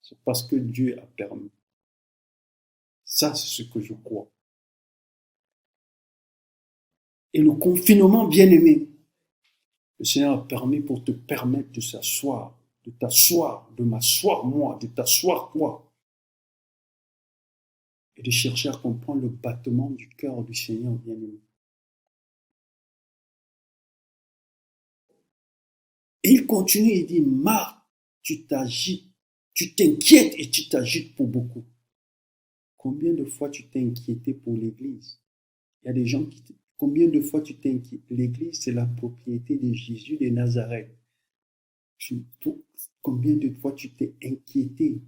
c'est parce que Dieu a permis. Ça, c'est ce que je crois. Et le confinement, bien-aimé, le Seigneur a permis pour te permettre de s'asseoir, de t'asseoir, de m'asseoir moi, de t'asseoir toi, et de chercher à comprendre le battement du cœur du Seigneur, bien-aimé. Et il continue, il dit, Marc, tu t'agites, tu t'inquiètes et tu t'agites pour beaucoup. Combien de fois tu t'es inquiété pour l'Église? Il y a des gens qui... Combien de fois tu t'es inquiété? L'Église, c'est la propriété de Jésus de Nazareth. Combien de fois tu t'es inquiété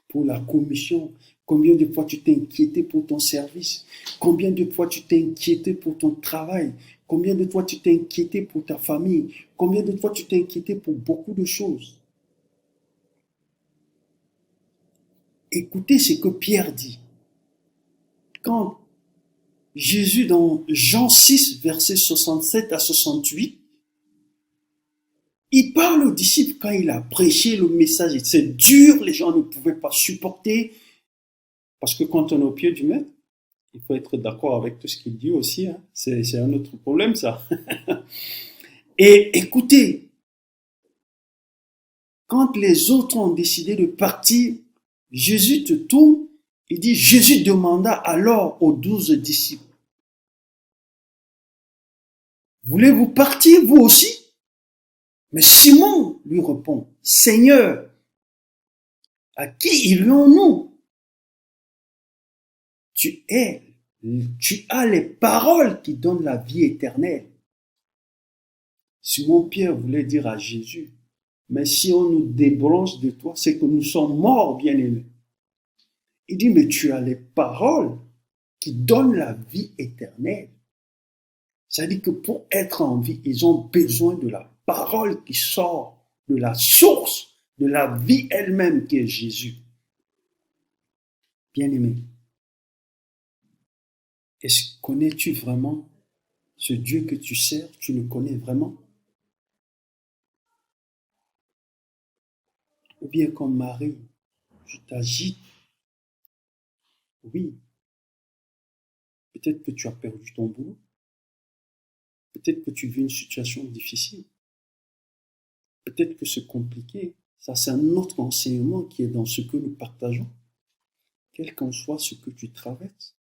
pour la commission? Combien de fois tu t'es inquiété pour ton service? Combien de fois tu t'es inquiété pour ton travail? Combien de fois tu t'es inquiété pour ta famille? Combien de fois tu t'es inquiété pour beaucoup de choses? Écoutez ce que Pierre dit. Quand Jésus, dans Jean 6, versets 67 à 68, il parle aux disciples quand il a prêché le message. C'est dur, les gens ne pouvaient pas supporter. Parce que quand on est au pied du maître, il faut être d'accord avec tout ce qu'il dit aussi. Hein. C'est un autre problème, ça. Et écoutez, quand les autres ont décidé de partir, Jésus te tourne, il dit, Jésus demanda alors aux 12 disciples, voulez-vous partir vous aussi? Mais Simon lui répond, Seigneur, à qui irions-nous? Tu as les paroles qui donnent la vie éternelle. Simon Pierre voulait dire à Jésus, mais si on nous débranche de toi, c'est que nous sommes morts, bien-aimés. Il dit, mais tu as les paroles qui donnent la vie éternelle. C'est-à-dire que pour être en vie, ils ont besoin de la parole qui sort de la source de la vie elle-même qui est Jésus. Bien-aimé, connais-tu vraiment ce Dieu que tu sers? Tu le connais vraiment? Ou bien comme Marie, tu t'agites? Oui. Peut-être que tu as perdu ton boulot. Peut-être que tu vis une situation difficile. Peut-être que c'est compliqué. Ça, c'est un autre enseignement qui est dans ce que nous partageons. Quel qu'en soit ce que tu traverses.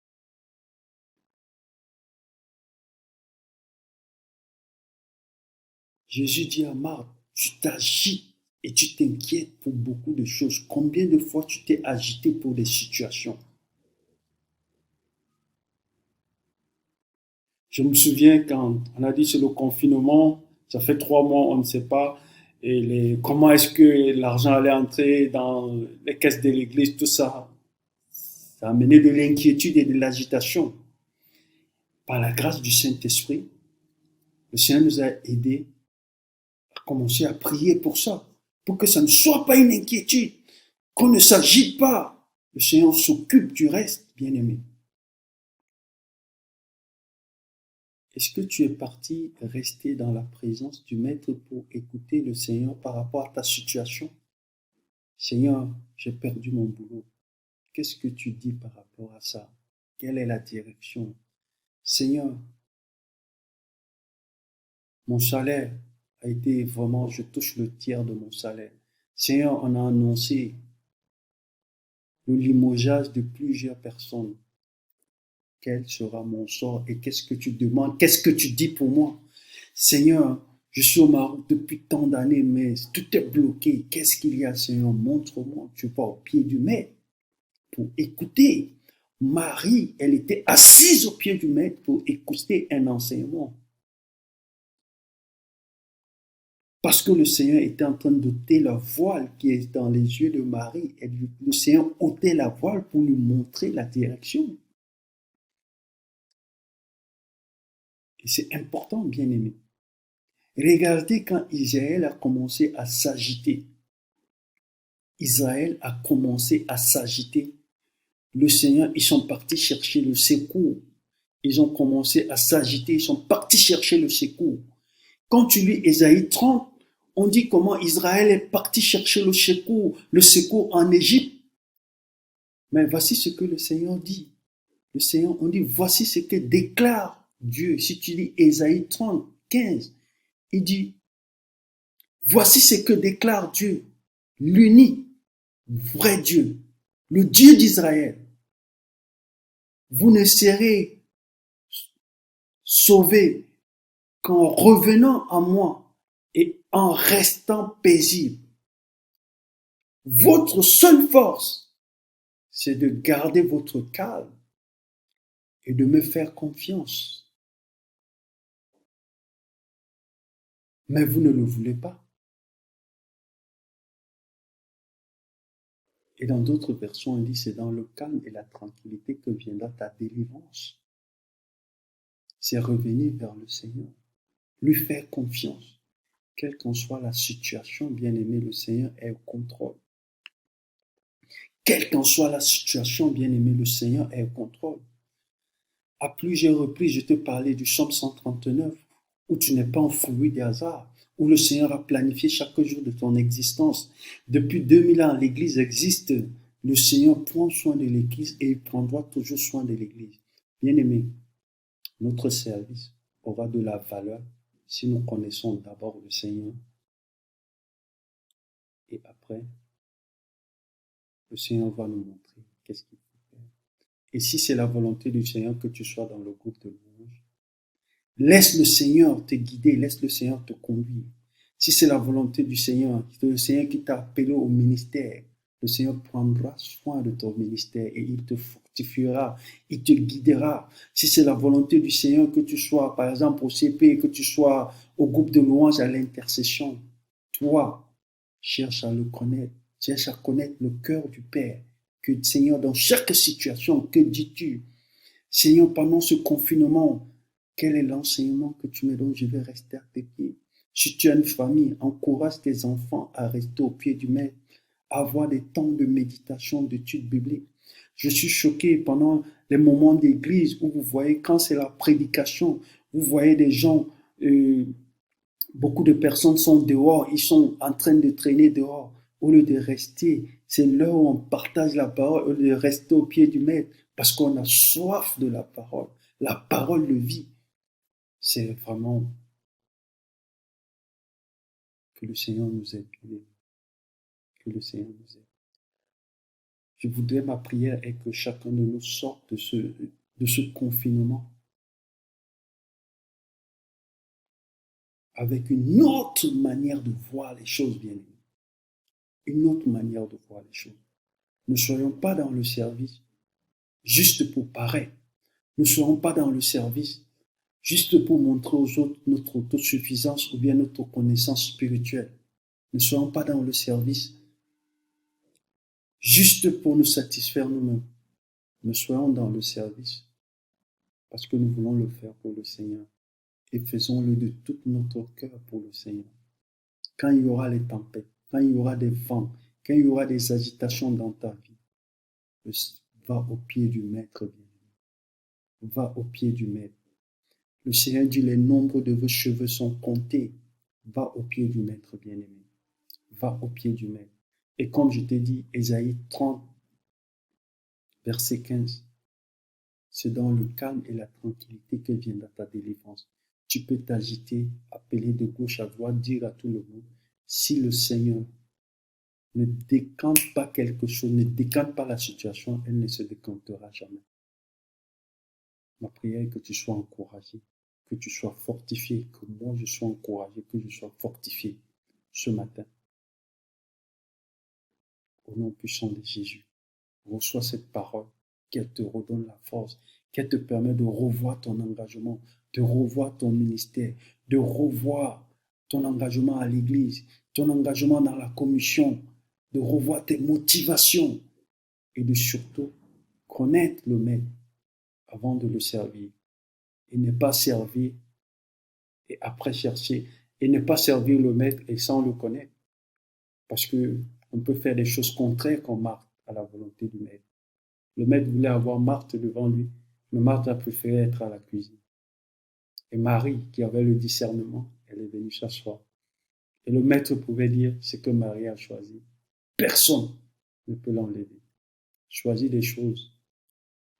Jésus dit à Marthe, tu t'agites et tu t'inquiètes pour beaucoup de choses. Combien de fois tu t'es agité pour des situations? Je me souviens quand on a dit c'est le confinement, ça fait 3 mois, on ne sait pas comment est-ce que l'argent allait entrer dans les caisses de l'église, tout ça. Ça a amené de l'inquiétude et de l'agitation. Par la grâce du Saint-Esprit, le Seigneur nous a aidés à commencer à prier pour ça, pour que ça ne soit pas une inquiétude, qu'on ne s'agite pas. Le Seigneur s'occupe du reste, bien-aimé. Est-ce que tu es parti rester dans la présence du Maître pour écouter le Seigneur par rapport à ta situation? Seigneur, j'ai perdu mon boulot. Qu'est-ce que tu dis par rapport à ça? Quelle est la direction? Seigneur, mon salaire a été vraiment, je touche le tiers de mon salaire. Seigneur, on a annoncé le limogeage de plusieurs personnes. Quel sera mon sort et qu'est-ce que tu demandes? Qu'est-ce que tu dis pour moi? Seigneur, je suis au Maroc depuis tant d'années, mais tout est bloqué. Qu'est-ce qu'il y a, Seigneur? Montre-moi. Tu vas au pied du maître pour écouter. Marie, elle était assise au pied du maître pour écouter un enseignement. Parce que le Seigneur était en train d'ôter la voile qui est dans les yeux de Marie. Et le Seigneur ôtait la voile pour lui montrer la direction. Et c'est important, bien aimé. Regardez quand Israël a commencé à s'agiter. Israël a commencé à s'agiter. Le Seigneur, ils sont partis chercher le secours. Ils ont commencé à s'agiter, ils sont partis chercher le secours. Quand tu lis Ésaïe 30, on dit comment Israël est parti chercher le secours en Égypte. Mais voici ce que le Seigneur dit. Le Seigneur, on dit, voici ce que déclare Dieu. Si tu lis Ésaïe 30, 15, il dit, voici ce que déclare Dieu, l'unique, vrai Dieu, le Dieu d'Israël. Vous ne serez sauvés qu'en revenant à moi et en restant paisible. Votre seule force, c'est de garder votre calme et de me faire confiance. Mais vous ne le voulez pas. Et dans d'autres versions, on dit, c'est dans le calme et la tranquillité que viendra ta délivrance. C'est revenir vers le Seigneur, lui faire confiance. Quelle qu'en soit la situation, bien-aimé, le Seigneur est au contrôle. Quelle qu'en soit la situation, bien-aimé, le Seigneur est au contrôle. À plusieurs reprises, je te parlais du psaume 139, où tu n'es pas un fruit des hasards, où le Seigneur a planifié chaque jour de ton existence. Depuis 2000 ans, l'Église existe. Le Seigneur prend soin de l'Église et il prendra toujours soin de l'Église. Bien-aimé, notre service aura de la valeur si nous connaissons d'abord le Seigneur. Et après, le Seigneur va nous montrer qu'est-ce qu'il faut faire. Et si c'est la volonté du Seigneur que tu sois dans le groupe de louange, laisse le Seigneur te guider, laisse le Seigneur te conduire. Si c'est la volonté du Seigneur, c'est le Seigneur qui t'a appelé au ministère, le Seigneur prendra soin de ton ministère et il te fortifiera, il te guidera. Si c'est la volonté du Seigneur que tu sois, par exemple, au CP, que tu sois au groupe de louange, à l'intercession, toi, cherche à le connaître, cherche à connaître le cœur du Père. Que Seigneur, dans chaque situation, que dis-tu? Seigneur, pendant ce confinement, quel est l'enseignement que tu me donnes? Je vais rester à tes pieds. Si tu as une famille, encourage tes enfants à rester au pied du maître, à avoir des temps de méditation, d'études bibliques. Je suis choqué pendant les moments d'église où vous voyez, quand c'est la prédication, vous voyez des gens, beaucoup de personnes sont dehors, ils sont en train de traîner dehors. Au lieu de rester, c'est là où on partage la parole, au lieu de rester au pied du maître, parce qu'on a soif de la parole de vie. C'est vraiment que le Seigneur nous aide, que le Seigneur nous aide. Je voudrais, ma prière est que chacun de nous sorte de ce confinement avec une autre manière de voir les choses, bien aimés. Une autre manière de voir les choses. Ne soyons pas dans le service juste pour paraître. Ne soyons pas dans le service juste pour montrer aux autres notre autosuffisance ou bien notre connaissance spirituelle. Ne soyons pas dans le service juste pour nous satisfaire nous-mêmes. Mais soyons dans le service parce que nous voulons le faire pour le Seigneur. Et faisons-le de tout notre cœur pour le Seigneur. Quand il y aura les tempêtes, quand il y aura des vents, quand il y aura des agitations dans ta vie, va au pied du Maître. Va au pied du Maître. Le Seigneur dit, les nombres de vos cheveux sont comptés. Va au pied du Maître, bien-aimé. Va au pied du Maître. Et comme je t'ai dit, Ésaïe 30, verset 15, c'est dans le calme et la tranquillité que viendra ta délivrance. Tu peux t'agiter, appeler de gauche à droite, dire à tout le monde, si le Seigneur ne décante pas quelque chose, ne décante pas la situation, elle ne se décantera jamais. Ma prière est que tu sois encouragé, que tu sois fortifié, que moi je sois encouragé, que je sois fortifié ce matin. Au nom puissant de Jésus, reçois cette parole, qu'elle te redonne la force, qu'elle te permet de revoir ton engagement, de revoir ton ministère, de revoir ton engagement à l'église, ton engagement dans la commission, de revoir tes motivations et de surtout connaître le Maître avant de le servir et ne pas servir et après chercher et ne pas servir le Maître et sans le connaître. Parce que on peut faire des choses contraires comme Marthe à la volonté du Maître. Le Maître voulait avoir Marthe devant lui, mais Marthe a préféré être à la cuisine. Et Marie, qui avait le discernement, elle est venue s'asseoir. Et le Maître pouvait dire ce que Marie a choisi. Personne ne peut l'enlever. Choisis des choses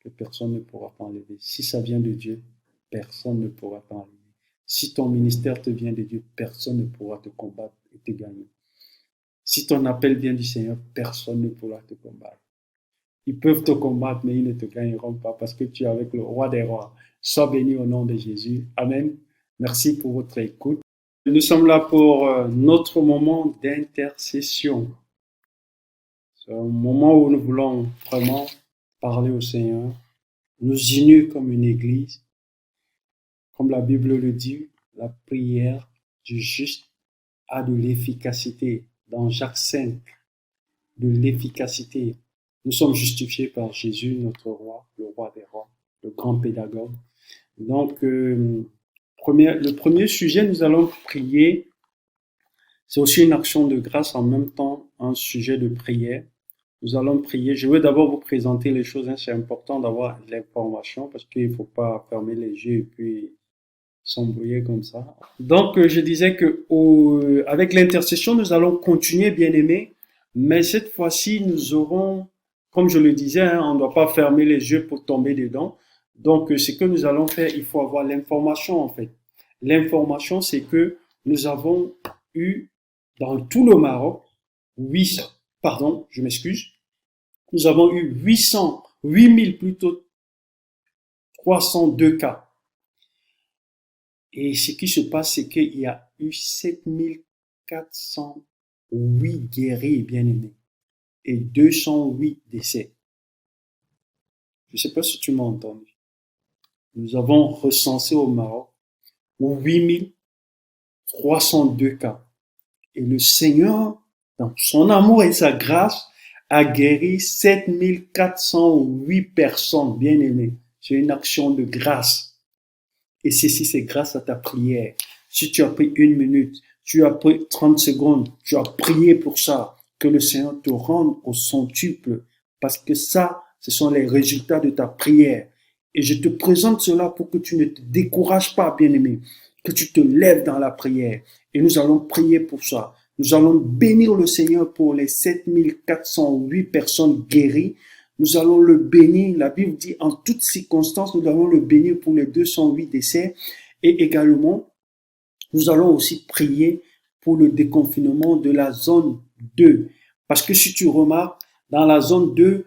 que personne ne pourra pas enlever. Si ça vient de Dieu, personne ne pourra pas enlever. Si ton ministère te vient de Dieu, personne ne pourra te combattre et te gagner. Si ton appel vient du Seigneur, personne ne pourra te combattre. Ils peuvent te combattre, mais ils ne te gagneront pas parce que tu es avec le roi des rois. Sois béni au nom de Jésus. Amen. Merci pour votre écoute. Nous sommes là pour notre moment d'intercession. C'est un moment où nous voulons vraiment parler au Seigneur, nous unir comme une église. Comme la Bible le dit, la prière du juste a de l'efficacité. Dans Jacques 5, de l'efficacité. Nous sommes justifiés par Jésus, notre roi, le roi des rois, le grand pédagogue. Donc, le premier sujet, nous allons prier. C'est aussi une action de grâce, en même temps un sujet de prière. Nous allons prier. Je veux d'abord vous présenter les choses. C'est important d'avoir l'information parce qu'il ne faut pas fermer les yeux et puis s'embrouiller comme ça. Donc, je disais que avec l'intercession, nous allons continuer, bien-aimés, mais cette fois-ci, nous aurons, comme je le disais, on ne doit pas fermer les yeux pour tomber dedans. Donc, ce que nous allons faire, il faut avoir l'information, en fait. L'information, c'est que nous avons eu, dans tout le Maroc, nous avons eu 8000 plutôt, 302 cas. Et ce qui se passe, c'est qu'il y a eu 7408 guéris, bien-aimés, et 208 décès. Je ne sais pas si tu m'as entendu. Nous avons recensé au Maroc 8302 cas. Et le Seigneur, dans son amour et sa grâce, a guéri 7408 personnes, bien-aimées. C'est une action de grâce. Et ceci, c'est grâce à ta prière. Si tu as pris 1 minute, tu as pris 30 secondes, tu as prié pour ça, que le Seigneur te rende au centuple, parce que ça, ce sont les résultats de ta prière. Et je te présente cela pour que tu ne te décourages pas, bien-aimé, que tu te lèves dans la prière. Et nous allons prier pour ça. Nous allons bénir le Seigneur pour les 7408 personnes guéries. Nous allons le bénir. La Bible dit en toutes circonstances, nous allons le bénir pour les 208 décès. Et également, nous allons aussi prier pour le déconfinement de la zone 2. Parce que si tu remarques, dans la zone 2,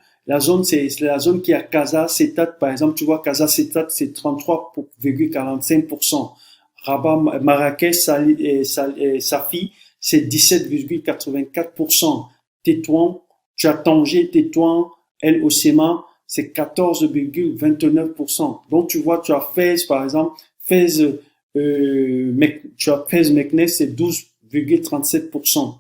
c'est la zone qui a Casa, Setat, par exemple, tu vois, Casa, Setat, c'est 33,45%. Rabat, Marrakech, Safi, c'est 17,84%. Tétouan, tu as Tanger, Tétouan, El Osema, c'est 14,29%. Donc, tu vois, tu as Fès, par exemple, Fès, tu as Fès Meknes, c'est 12,37%.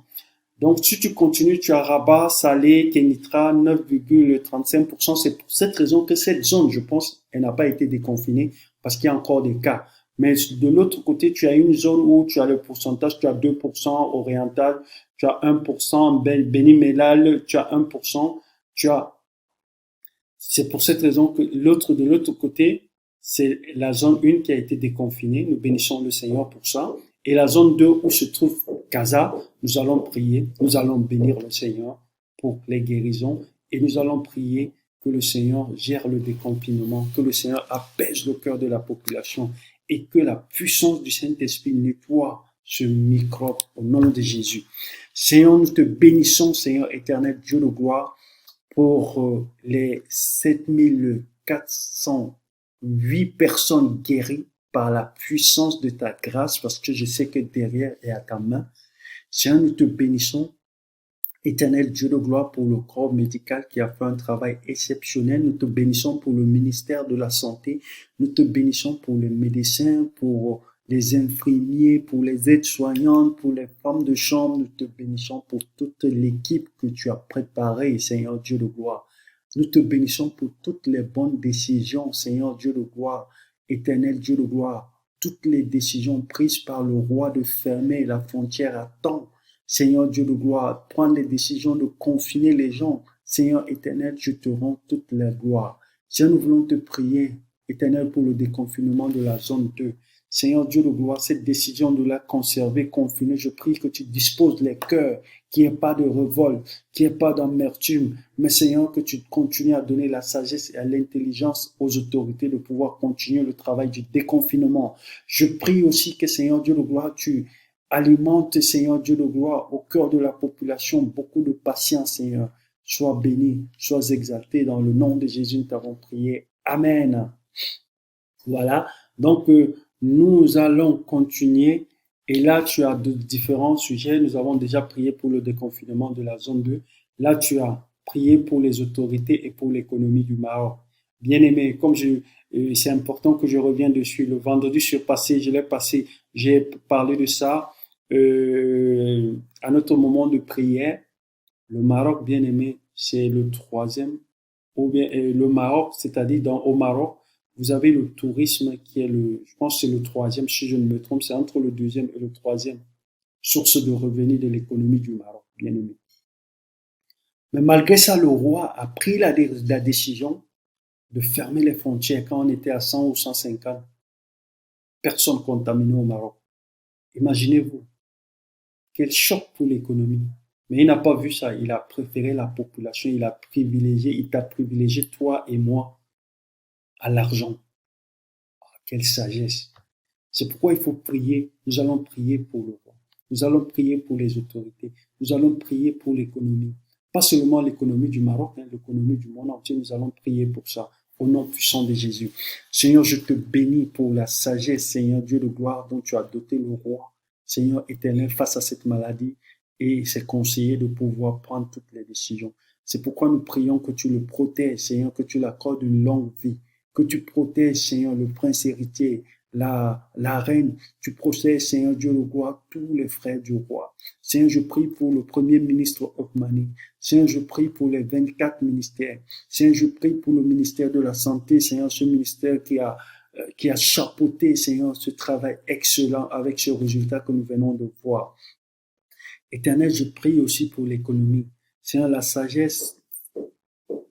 Donc, si tu continues, tu as Rabat, Salé, Kenitra, 9,35%. C'est pour cette raison que cette zone, je pense, elle n'a pas été déconfinée parce qu'il y a encore des cas. Mais de l'autre côté, tu as une zone où tu as le pourcentage, tu as 2% oriental, tu as 1% Beni Mellal, tu as 1%, c'est pour cette raison que de l'autre côté, c'est la zone 1 qui a été déconfinée. Nous bénissons le Seigneur pour ça. Et la zone 2 où se trouve Casa, nous allons prier, nous allons bénir le Seigneur pour les guérisons et nous allons prier que le Seigneur gère le déconfinement, que le Seigneur apaise le cœur de la population et que la puissance du Saint-Esprit nettoie ce microbe au nom de Jésus. Seigneur, nous te bénissons, Seigneur éternel, Dieu de gloire, pour les 7408 personnes guéries par la puissance de ta grâce, parce que je sais que derrière est à ta main. Seigneur, nous te bénissons, éternel Dieu de gloire, pour le corps médical qui a fait un travail exceptionnel. Nous te bénissons pour le ministère de la Santé. Nous te bénissons pour les médecins, pour les infirmiers, pour les aides-soignantes, pour les femmes de chambre. Nous te bénissons pour toute l'équipe que tu as préparée, Seigneur Dieu de gloire. Nous te bénissons pour toutes les bonnes décisions, Seigneur Dieu de gloire, éternel Dieu de gloire. Toutes les décisions prises par le roi de fermer la frontière à temps, Seigneur Dieu de gloire, prendre les décisions de confiner les gens. Seigneur éternel, je te rends toute la gloire. Seigneur, nous voulons te prier, éternel, pour le déconfinement de la zone 2. Seigneur Dieu de gloire, cette décision de la conserver, confiner, je prie que tu disposes les cœurs, qu'il n'y ait pas de révolte, qu'il n'y ait pas d'amertume, mais Seigneur, que tu continues à donner la sagesse et l'intelligence aux autorités de pouvoir continuer le travail du déconfinement. Je prie aussi que Seigneur Dieu de gloire, tu alimente, Seigneur Dieu de gloire, au cœur de la population, beaucoup de patience, Seigneur. Sois béni, sois exalté. Dans le nom de Jésus, nous t'avons prié. Amen. Voilà. Donc, nous allons continuer. Et là, tu as de différents sujets. Nous avons déjà prié pour le déconfinement de la zone 2. Là, tu as prié pour les autorités et pour l'économie du Maroc. Bien aimé, comme c'est important que je revienne dessus. Le vendredi surpassé, j'ai parlé de ça. À notre moment de prière, le Maroc, bien aimé, c'est le troisième, ou bien le Maroc, c'est-à-dire au Maroc, vous avez le tourisme qui est je pense que c'est le troisième, si je ne me trompe, c'est entre le deuxième et le troisième source de revenus de l'économie du Maroc, bien aimé. Mais malgré ça, le roi a pris la décision de fermer les frontières quand on était à 100 ou 150 personnes contaminées au Maroc. Imaginez-vous. Quel choc pour l'économie. Mais il n'a pas vu ça. Il a préféré la population. Il t'a privilégié, toi et moi, à l'argent. Quelle sagesse. C'est pourquoi il faut prier. Nous allons prier pour le roi. Nous allons prier pour les autorités. Nous allons prier pour l'économie. Pas seulement l'économie du Maroc, l'économie du monde entier. Nous allons prier pour ça. Au nom puissant de Jésus. Seigneur, je te bénis pour la sagesse, Seigneur Dieu de gloire, dont tu as doté le roi. Seigneur éternel, face à cette maladie et ses conseillers de pouvoir prendre toutes les décisions. C'est pourquoi nous prions que tu le protèges, Seigneur, que tu l'accordes une longue vie, que tu protèges, Seigneur, le prince héritier, la reine, tu protèges, Seigneur Dieu le roi, tous les frères du roi. Seigneur, je prie pour le premier ministre Okmani. Seigneur, je prie pour les 24 ministères. Seigneur, je prie pour le ministère de la Santé, Seigneur, ce ministère qui a chapeauté, Seigneur, ce travail excellent avec ce résultat que nous venons de voir. Éternel, je prie aussi pour l'économie. Seigneur, la sagesse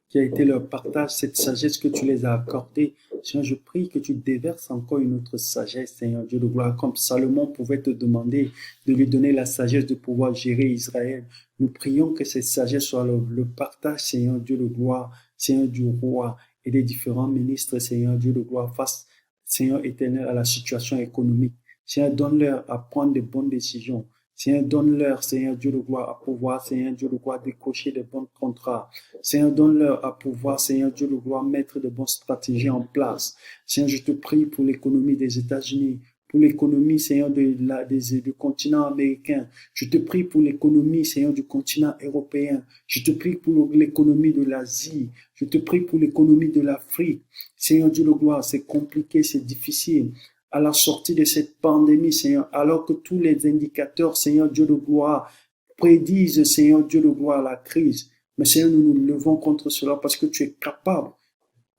qui a été leur partage, cette sagesse que tu les as accordée, Seigneur, je prie que tu déverses encore une autre sagesse, Seigneur Dieu de gloire, comme Salomon pouvait te demander de lui donner la sagesse de pouvoir gérer Israël. Nous prions que cette sagesse soit le partage, Seigneur Dieu de gloire, Seigneur du roi et des différents ministres, Seigneur Dieu de gloire, face, Seigneur éternel, à la situation économique. Seigneur, donne-leur à prendre de bonnes décisions. Seigneur, donne-leur, Seigneur Dieu de gloire, à pouvoir, Seigneur Dieu de gloire, décocher de bons contrats. Seigneur, donne-leur à pouvoir, Seigneur Dieu de gloire, mettre de bonnes stratégies en place. Seigneur, je te prie pour l'économie des États-Unis, pour l'économie, Seigneur, du continent américain. Je te prie pour l'économie, Seigneur, du continent européen. Je te prie pour l'économie de l'Asie. Je te prie pour l'économie de l'Afrique. Seigneur Dieu de gloire, c'est compliqué, c'est difficile. À la sortie de cette pandémie, Seigneur, alors que tous les indicateurs, Seigneur Dieu de gloire, prédisent, Seigneur Dieu de gloire, la crise. Mais Seigneur, nous nous levons contre cela parce que tu es capable.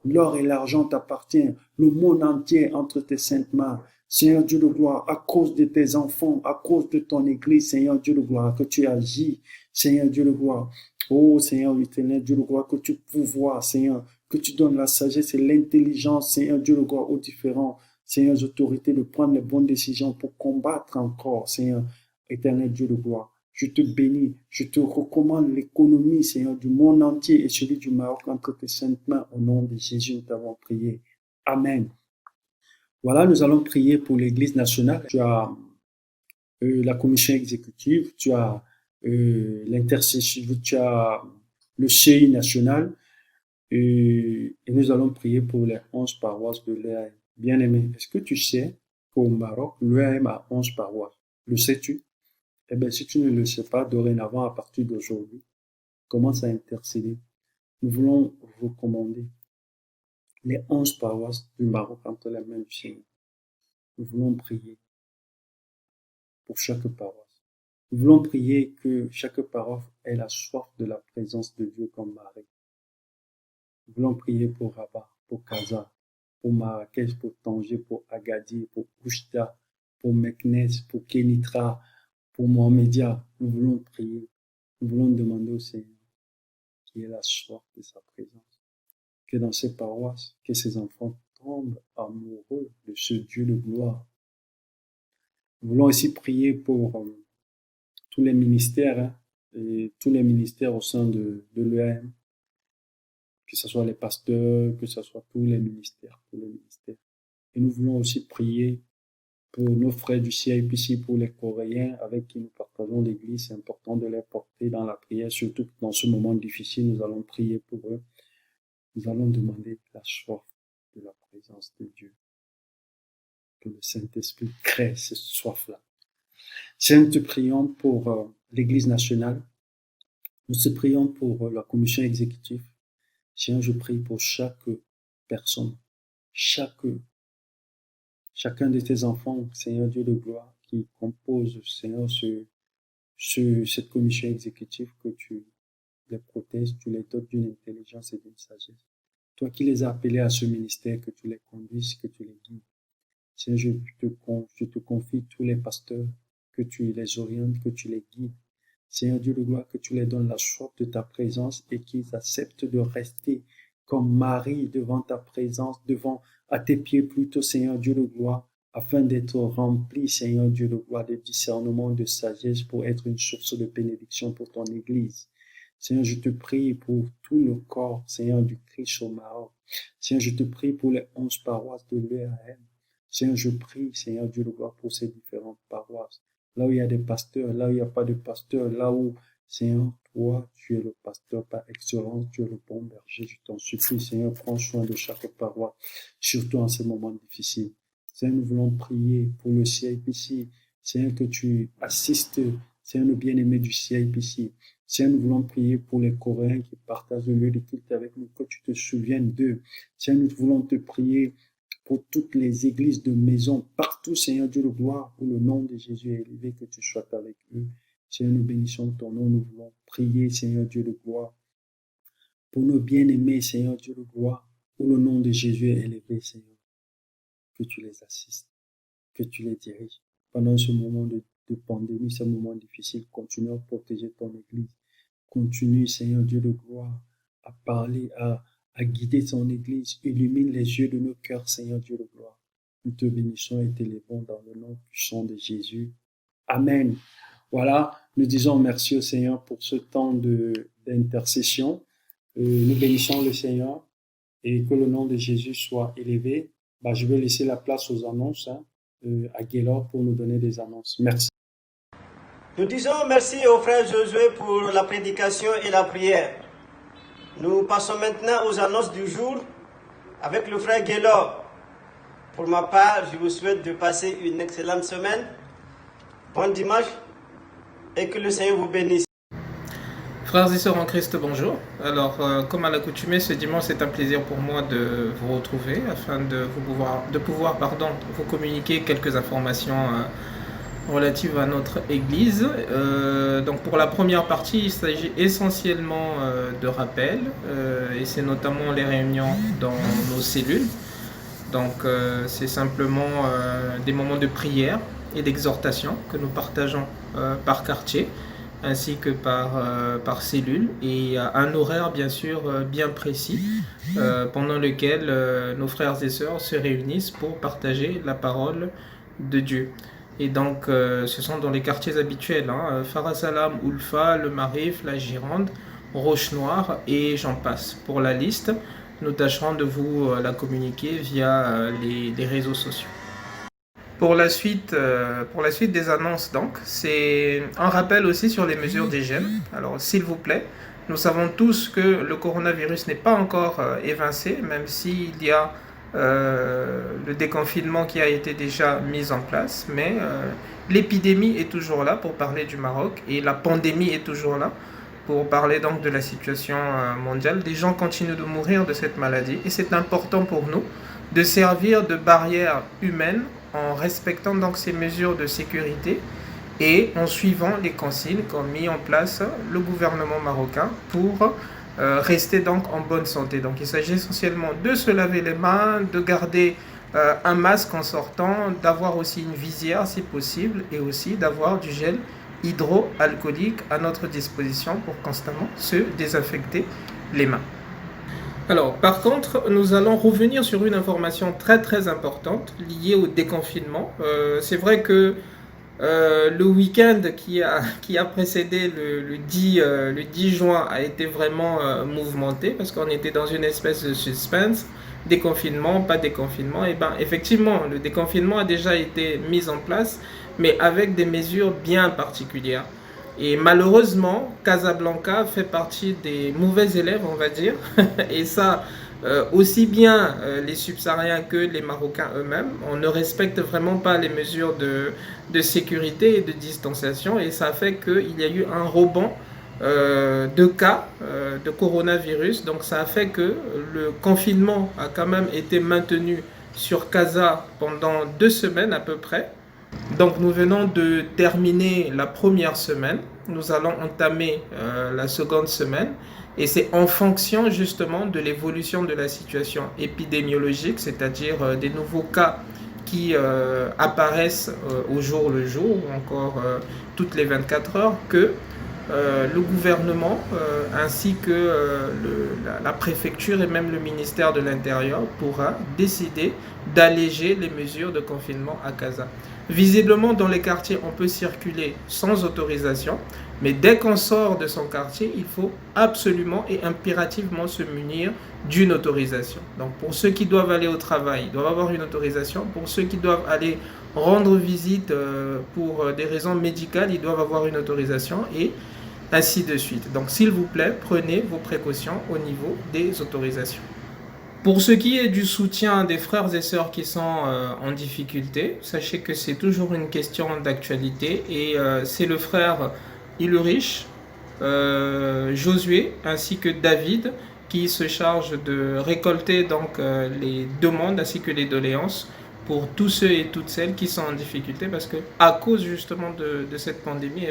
L'or et l'argent t'appartiennent. Le monde entier entre tes saintes mains. Seigneur Dieu de gloire, à cause de tes enfants, à cause de ton église, Seigneur Dieu de gloire, que tu agis, Seigneur Dieu de gloire. Oh Seigneur éternel, Dieu de gloire, que tu pouvoies, Seigneur, que tu donnes la sagesse et l'intelligence, Seigneur Dieu de gloire, aux différents, Seigneur, autorités de prendre les bonnes décisions pour combattre encore, Seigneur, éternel Dieu de gloire. Je te bénis, je te recommande l'économie, Seigneur, du monde entier et celui du Maroc entre tes saintes mains. Au nom de Jésus, nous t'avons prié. Amen. Voilà, nous allons prier pour l'Église nationale. Tu as la commission exécutive, tu as l'intercession, tu as le CI national, et nous allons prier pour les 11 paroisses de l'EAM. Bien-aimé, est-ce que tu sais qu'au Maroc, l'EAM a 11 paroisses? Le sais-tu? Eh bien, si tu ne le sais pas, dorénavant, à partir d'aujourd'hui, commence à intercéder. Nous voulons recommander les 11 paroisses du Maroc entre les mains du Seigneur. Nous voulons prier pour chaque paroisse. Nous voulons prier que chaque paroisse ait la soif de la présence de Dieu comme Marie. Nous voulons prier pour Rabat, pour Casa, pour Marrakech, pour Tanger, pour Agadir, pour Oujda, pour Meknes, pour Kenitra, pour Mohamedia. Nous voulons prier. Nous voulons demander au Seigneur qu'il ait la soif de sa présence. Que dans ces paroisses, que ces enfants tombent amoureux de ce Dieu de gloire. Nous voulons aussi prier pour tous les ministères, et tous les ministères au sein de l'EAM, que ce soit les pasteurs, que ce soit tous les ministères. Et nous voulons aussi prier pour nos frères du CIPC, pour les Coréens avec qui nous partageons l'église. C'est important de les porter dans la prière, surtout dans ce moment difficile. Nous allons prier pour eux. Nous allons demander la soif de la présence de Dieu. Que le Saint-Esprit crée cette soif-là. Seigneur, nous te prions pour l'Église nationale. Nous te prions pour la commission exécutive. Seigneur, je prie pour chaque personne, chacun de tes enfants, Seigneur Dieu de gloire, qui compose, Seigneur, cette commission exécutive, que tu les protèges, tu les dotes d'une intelligence et d'une sagesse. Toi qui les as appelés à ce ministère, que tu les conduises, que tu les guides. Seigneur, je te confie tous les pasteurs, que tu les orientes, que tu les guides. Seigneur Dieu de gloire, que tu les donnes la soif de ta présence et qu'ils acceptent de rester comme Marie devant ta présence, à tes pieds plutôt, Seigneur Dieu de gloire, afin d'être remplis, Seigneur Dieu de gloire, de discernement, de sagesse pour être une source de bénédiction pour ton Église. Seigneur, je te prie pour tout le corps, Seigneur, du Christ au Maroc. Seigneur, je te prie pour les 11 paroisses de l'EAM. Seigneur, je prie, Seigneur Dieu de gloire, pour ces différentes paroisses. Là où il y a des pasteurs, là où il n'y a pas de pasteurs, là où, Seigneur, toi, tu es le pasteur par excellence, tu es le bon berger, je t'en supplie, Seigneur, prends soin de chaque paroisse, surtout en ces moments difficiles. Seigneur, nous voulons prier pour le CIPC, Seigneur, que tu assistes, Seigneur, nos bien-aimés du CIPC. Seigneur, nous voulons prier pour les Coréens qui partagent le lieu de culte avec nous, que tu te souviennes d'eux. Seigneur, nous voulons te prier pour toutes les églises de maison, partout, Seigneur Dieu de gloire, où le nom de Jésus est élevé, que tu sois avec eux. Seigneur, nous bénissons ton nom, nous voulons prier, Seigneur Dieu de gloire, pour nos bien-aimés, Seigneur Dieu de gloire, où le nom de Jésus est élevé, Seigneur, que tu les assistes, que tu les diriges. Pendant ce moment de pandémie, ce moment difficile, continue à protéger ton Église. Continue, Seigneur Dieu de gloire, à parler, à guider ton Église. Illumine les yeux de nos cœurs, Seigneur Dieu de gloire. Nous te bénissons et t'élèvons dans le nom puissant de Jésus. Amen. Voilà, nous disons merci au Seigneur pour ce temps d'intercession. Nous bénissons le Seigneur et que le nom de Jésus soit élevé. Je vais laisser la place aux annonces à Gaylor pour nous donner des annonces. Merci. Nous disons merci au frère Josué pour la prédication et la prière. Nous passons maintenant aux annonces du jour avec le frère Gaylor. Pour ma part, je vous souhaite de passer une excellente semaine. Bon dimanche et que le Seigneur vous bénisse. Frères et sœurs en Christ, bonjour. Alors, comme à l'accoutumée, ce dimanche, c'est un plaisir pour moi de vous retrouver afin de pouvoir vous communiquer quelques informations relatives à notre Église. Donc, pour la première partie, il s'agit essentiellement de rappels et c'est notamment les réunions dans nos cellules. Donc, c'est simplement des moments de prière et d'exhortation que nous partageons par quartier, ainsi que par cellule, et un horaire bien sûr bien précis pendant lequel nos frères et sœurs se réunissent pour partager la parole de Dieu. Et donc ce sont dans les quartiers habituels, Farah Salam, Ulfa, Le Marif, la Gironde, Roche-Noire et j'en passe. Pour la liste, nous tâcherons de vous la communiquer via les réseaux sociaux. Pour la suite des annonces, donc, c'est un rappel aussi sur les mesures d'hygiène. Alors, s'il vous plaît, nous savons tous que le coronavirus n'est pas encore évincé, même s'il y a le déconfinement qui a été déjà mis en place, mais l'épidémie est toujours là pour parler du Maroc et la pandémie est toujours là pour parler donc de la situation mondiale. Des gens continuent de mourir de cette maladie et c'est important pour nous de servir de barrière humaine en respectant donc ces mesures de sécurité et en suivant les consignes qu'ont mis en place le gouvernement marocain pour rester donc en bonne santé. Donc il s'agit essentiellement de se laver les mains, de garder un masque en sortant, d'avoir aussi une visière si possible et aussi d'avoir du gel hydroalcoolique à notre disposition pour constamment se désinfecter les mains. Alors, par contre, nous allons revenir sur une information très très importante liée au déconfinement. C'est vrai que le week-end qui a précédé le 10 juin a été vraiment mouvementé parce qu'on était dans une espèce de suspense. Déconfinement, pas déconfinement. Et bien, effectivement, le déconfinement a déjà été mis en place, mais avec des mesures bien particulières. Et malheureusement, Casablanca fait partie des mauvais élèves, on va dire. Et ça, aussi bien les subsahariens que les Marocains eux-mêmes, on ne respecte vraiment pas les mesures de sécurité et de distanciation. Et ça fait qu'il y a eu un rebond de cas de coronavirus. Donc ça a fait que le confinement a quand même été maintenu sur Casa pendant 2 semaines à peu près. Donc nous venons de terminer la première semaine, nous allons entamer la seconde semaine et c'est en fonction justement de l'évolution de la situation épidémiologique, c'est-à-dire des nouveaux cas qui apparaissent au jour le jour ou encore toutes les 24 heures que le gouvernement ainsi que la préfecture et même le ministère de l'Intérieur pourra décider d'alléger les mesures de confinement à Casa. Visiblement, dans les quartiers, on peut circuler sans autorisation, mais dès qu'on sort de son quartier, il faut absolument et impérativement se munir d'une autorisation. Donc, pour ceux qui doivent aller au travail, ils doivent avoir une autorisation. Pour ceux qui doivent aller rendre visite pour des raisons médicales, ils doivent avoir une autorisation et ainsi de suite. Donc, s'il vous plaît, prenez vos précautions au niveau des autorisations. Pour ce qui est du soutien des frères et sœurs qui sont en difficulté, sachez que c'est toujours une question d'actualité et c'est le frère Ilurich, Josué ainsi que David qui se chargent de récolter donc les demandes ainsi que les doléances pour tous ceux et toutes celles qui sont en difficulté parce que à cause justement de cette pandémie,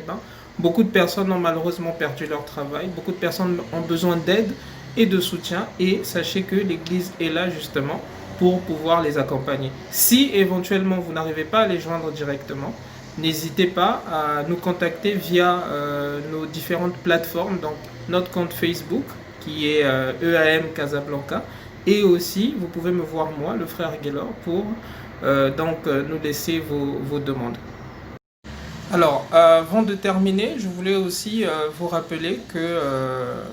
beaucoup de personnes ont malheureusement perdu leur travail, beaucoup de personnes ont besoin d'aide et de soutien et sachez que l'Église est là justement pour pouvoir les accompagner. Si éventuellement vous n'arrivez pas à les joindre directement, n'hésitez pas à nous contacter via nos différentes plateformes, donc notre compte Facebook qui est EAM Casablanca et aussi vous pouvez me voir moi, le frère Gaylor, pour nous laisser vos demandes. Alors, avant de terminer, je voulais aussi vous rappeler que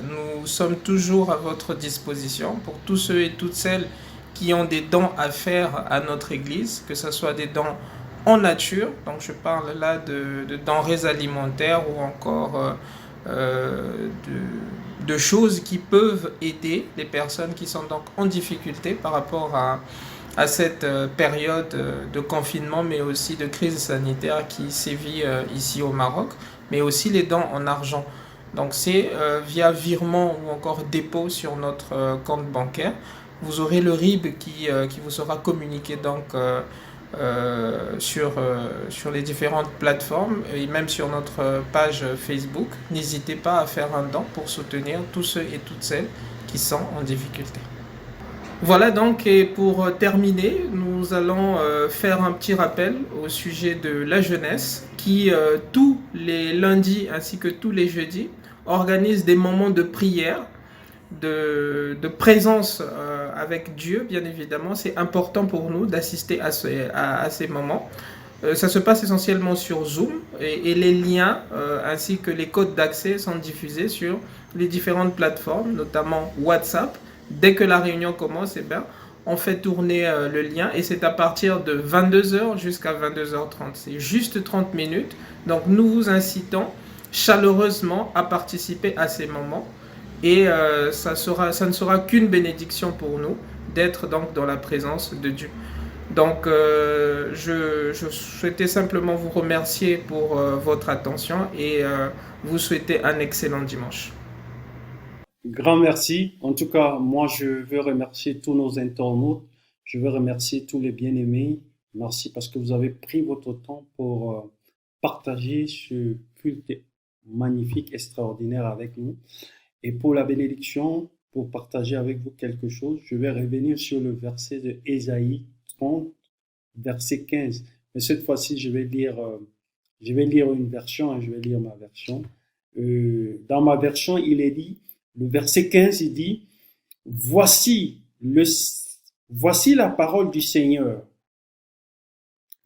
nous sommes toujours à votre disposition pour tous ceux et toutes celles qui ont des dons à faire à notre Église, que ce soit des dons en nature, donc je parle là de denrées alimentaires ou encore de choses qui peuvent aider les personnes qui sont donc en difficulté par rapport à cette période de confinement, mais aussi de crise sanitaire qui sévit ici au Maroc, mais aussi les dons en argent. Donc c'est via virement ou encore dépôt sur notre compte bancaire. Vous aurez le RIB qui vous sera communiqué donc sur les différentes plateformes et même sur notre page Facebook. N'hésitez pas à faire un don pour soutenir tous ceux et toutes celles qui sont en difficulté. Voilà donc, et pour terminer, nous allons faire un petit rappel au sujet de la jeunesse qui, tous les lundis ainsi que tous les jeudis, organise des moments de prière, de présence avec Dieu, bien évidemment. C'est important pour nous d'assister à ces moments. Ça se passe essentiellement sur Zoom et les liens ainsi que les codes d'accès sont diffusés sur les différentes plateformes, notamment WhatsApp. Dès que la réunion commence, on fait tourner le lien et c'est à partir de 22h jusqu'à 22h30. C'est juste 30 minutes. Donc nous vous incitons chaleureusement à participer à ces moments et ça ne sera qu'une bénédiction pour nous d'être donc dans la présence de Dieu. Donc je souhaitais simplement vous remercier pour votre attention et vous souhaiter un excellent dimanche. Grand merci. En tout cas, moi, je veux remercier tous nos internautes. Je veux remercier tous les bien-aimés. Merci parce que vous avez pris votre temps pour partager ce culte magnifique, extraordinaire avec nous. Et pour la bénédiction, pour partager avec vous quelque chose, je vais revenir sur le verset de Ésaïe 30, verset 15. Mais cette fois-ci, je vais lire une version, je vais lire ma version. Dans ma version, il est dit, le verset 15, il dit, voici la parole du Seigneur,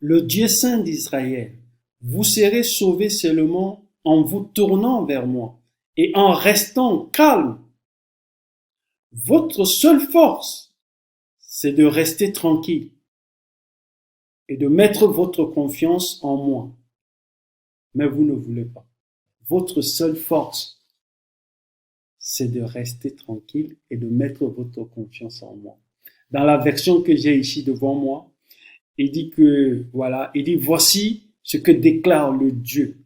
le Dieu saint d'Israël. Vous serez sauvés seulement en vous tournant vers moi et en restant calme. Votre seule force, c'est de rester tranquille et de mettre votre confiance en moi. Mais vous ne voulez pas. Votre seule force, c'est de rester tranquille et de mettre votre confiance en moi. Dans la version que j'ai ici devant moi, il dit voici ce que déclare le Dieu,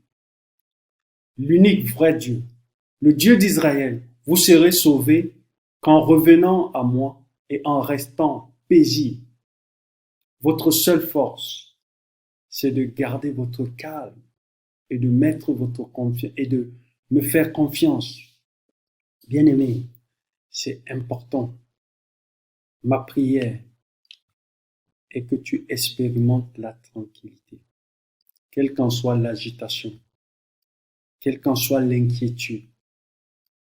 l'unique vrai Dieu, le Dieu d'Israël. Vous serez sauvés qu'en revenant à moi et en restant paisible. Votre seule force, c'est de garder votre calme et de mettre votre confiance et de me faire confiance. Bien-aimé, c'est important. Ma prière est que tu expérimentes la tranquillité, quelle qu'en soit l'agitation, quelle qu'en soit l'inquiétude,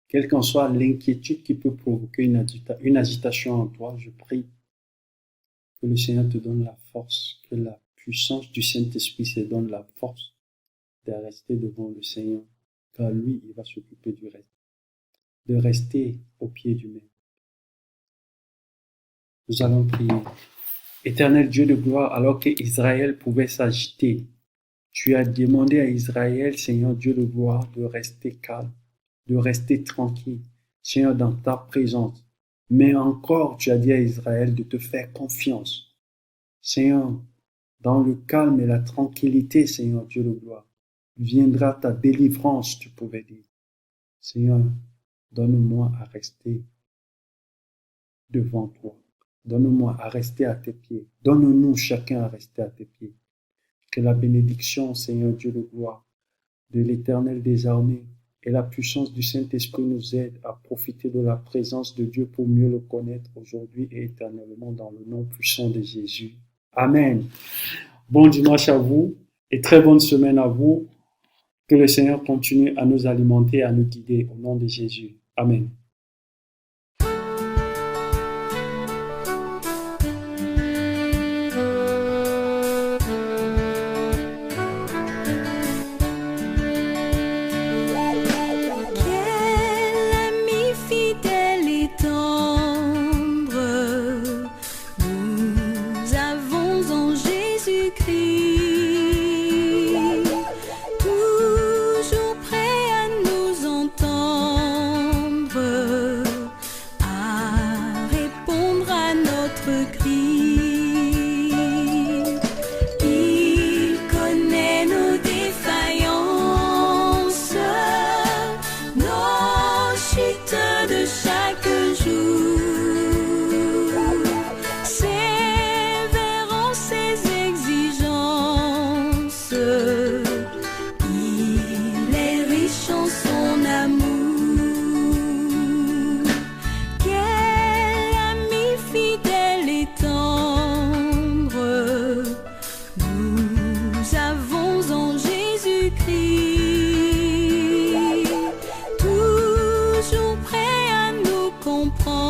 quelle qu'en soit l'inquiétude qui peut provoquer une agitation en toi. Je prie que le Seigneur te donne la force, que la puissance du Saint-Esprit te donne la force de rester devant le Seigneur, car lui, il va s'occuper du reste. De rester au pied du maître. Nous allons prier. Éternel Dieu de gloire, alors qu'Israël pouvait s'agiter, tu as demandé à Israël, Seigneur Dieu de gloire, de rester calme, de rester tranquille, Seigneur, dans ta présence. Mais encore, tu as dit à Israël de te faire confiance. Seigneur, dans le calme et la tranquillité, Seigneur Dieu de gloire, viendra ta délivrance, tu pouvais dire. Seigneur, donne-moi à rester devant toi. Donne-moi à rester à tes pieds. Donne-nous chacun à rester à tes pieds. Que la bénédiction, Seigneur Dieu de gloire, de l'Éternel des armées et la puissance du Saint-Esprit nous aident à profiter de la présence de Dieu pour mieux le connaître aujourd'hui et éternellement dans le nom puissant de Jésus. Amen. Bon dimanche à vous et très bonne semaine à vous. Que le Seigneur continue à nous alimenter et à nous guider au nom de Jésus. Amen. Toujours prêt à nous comprendre.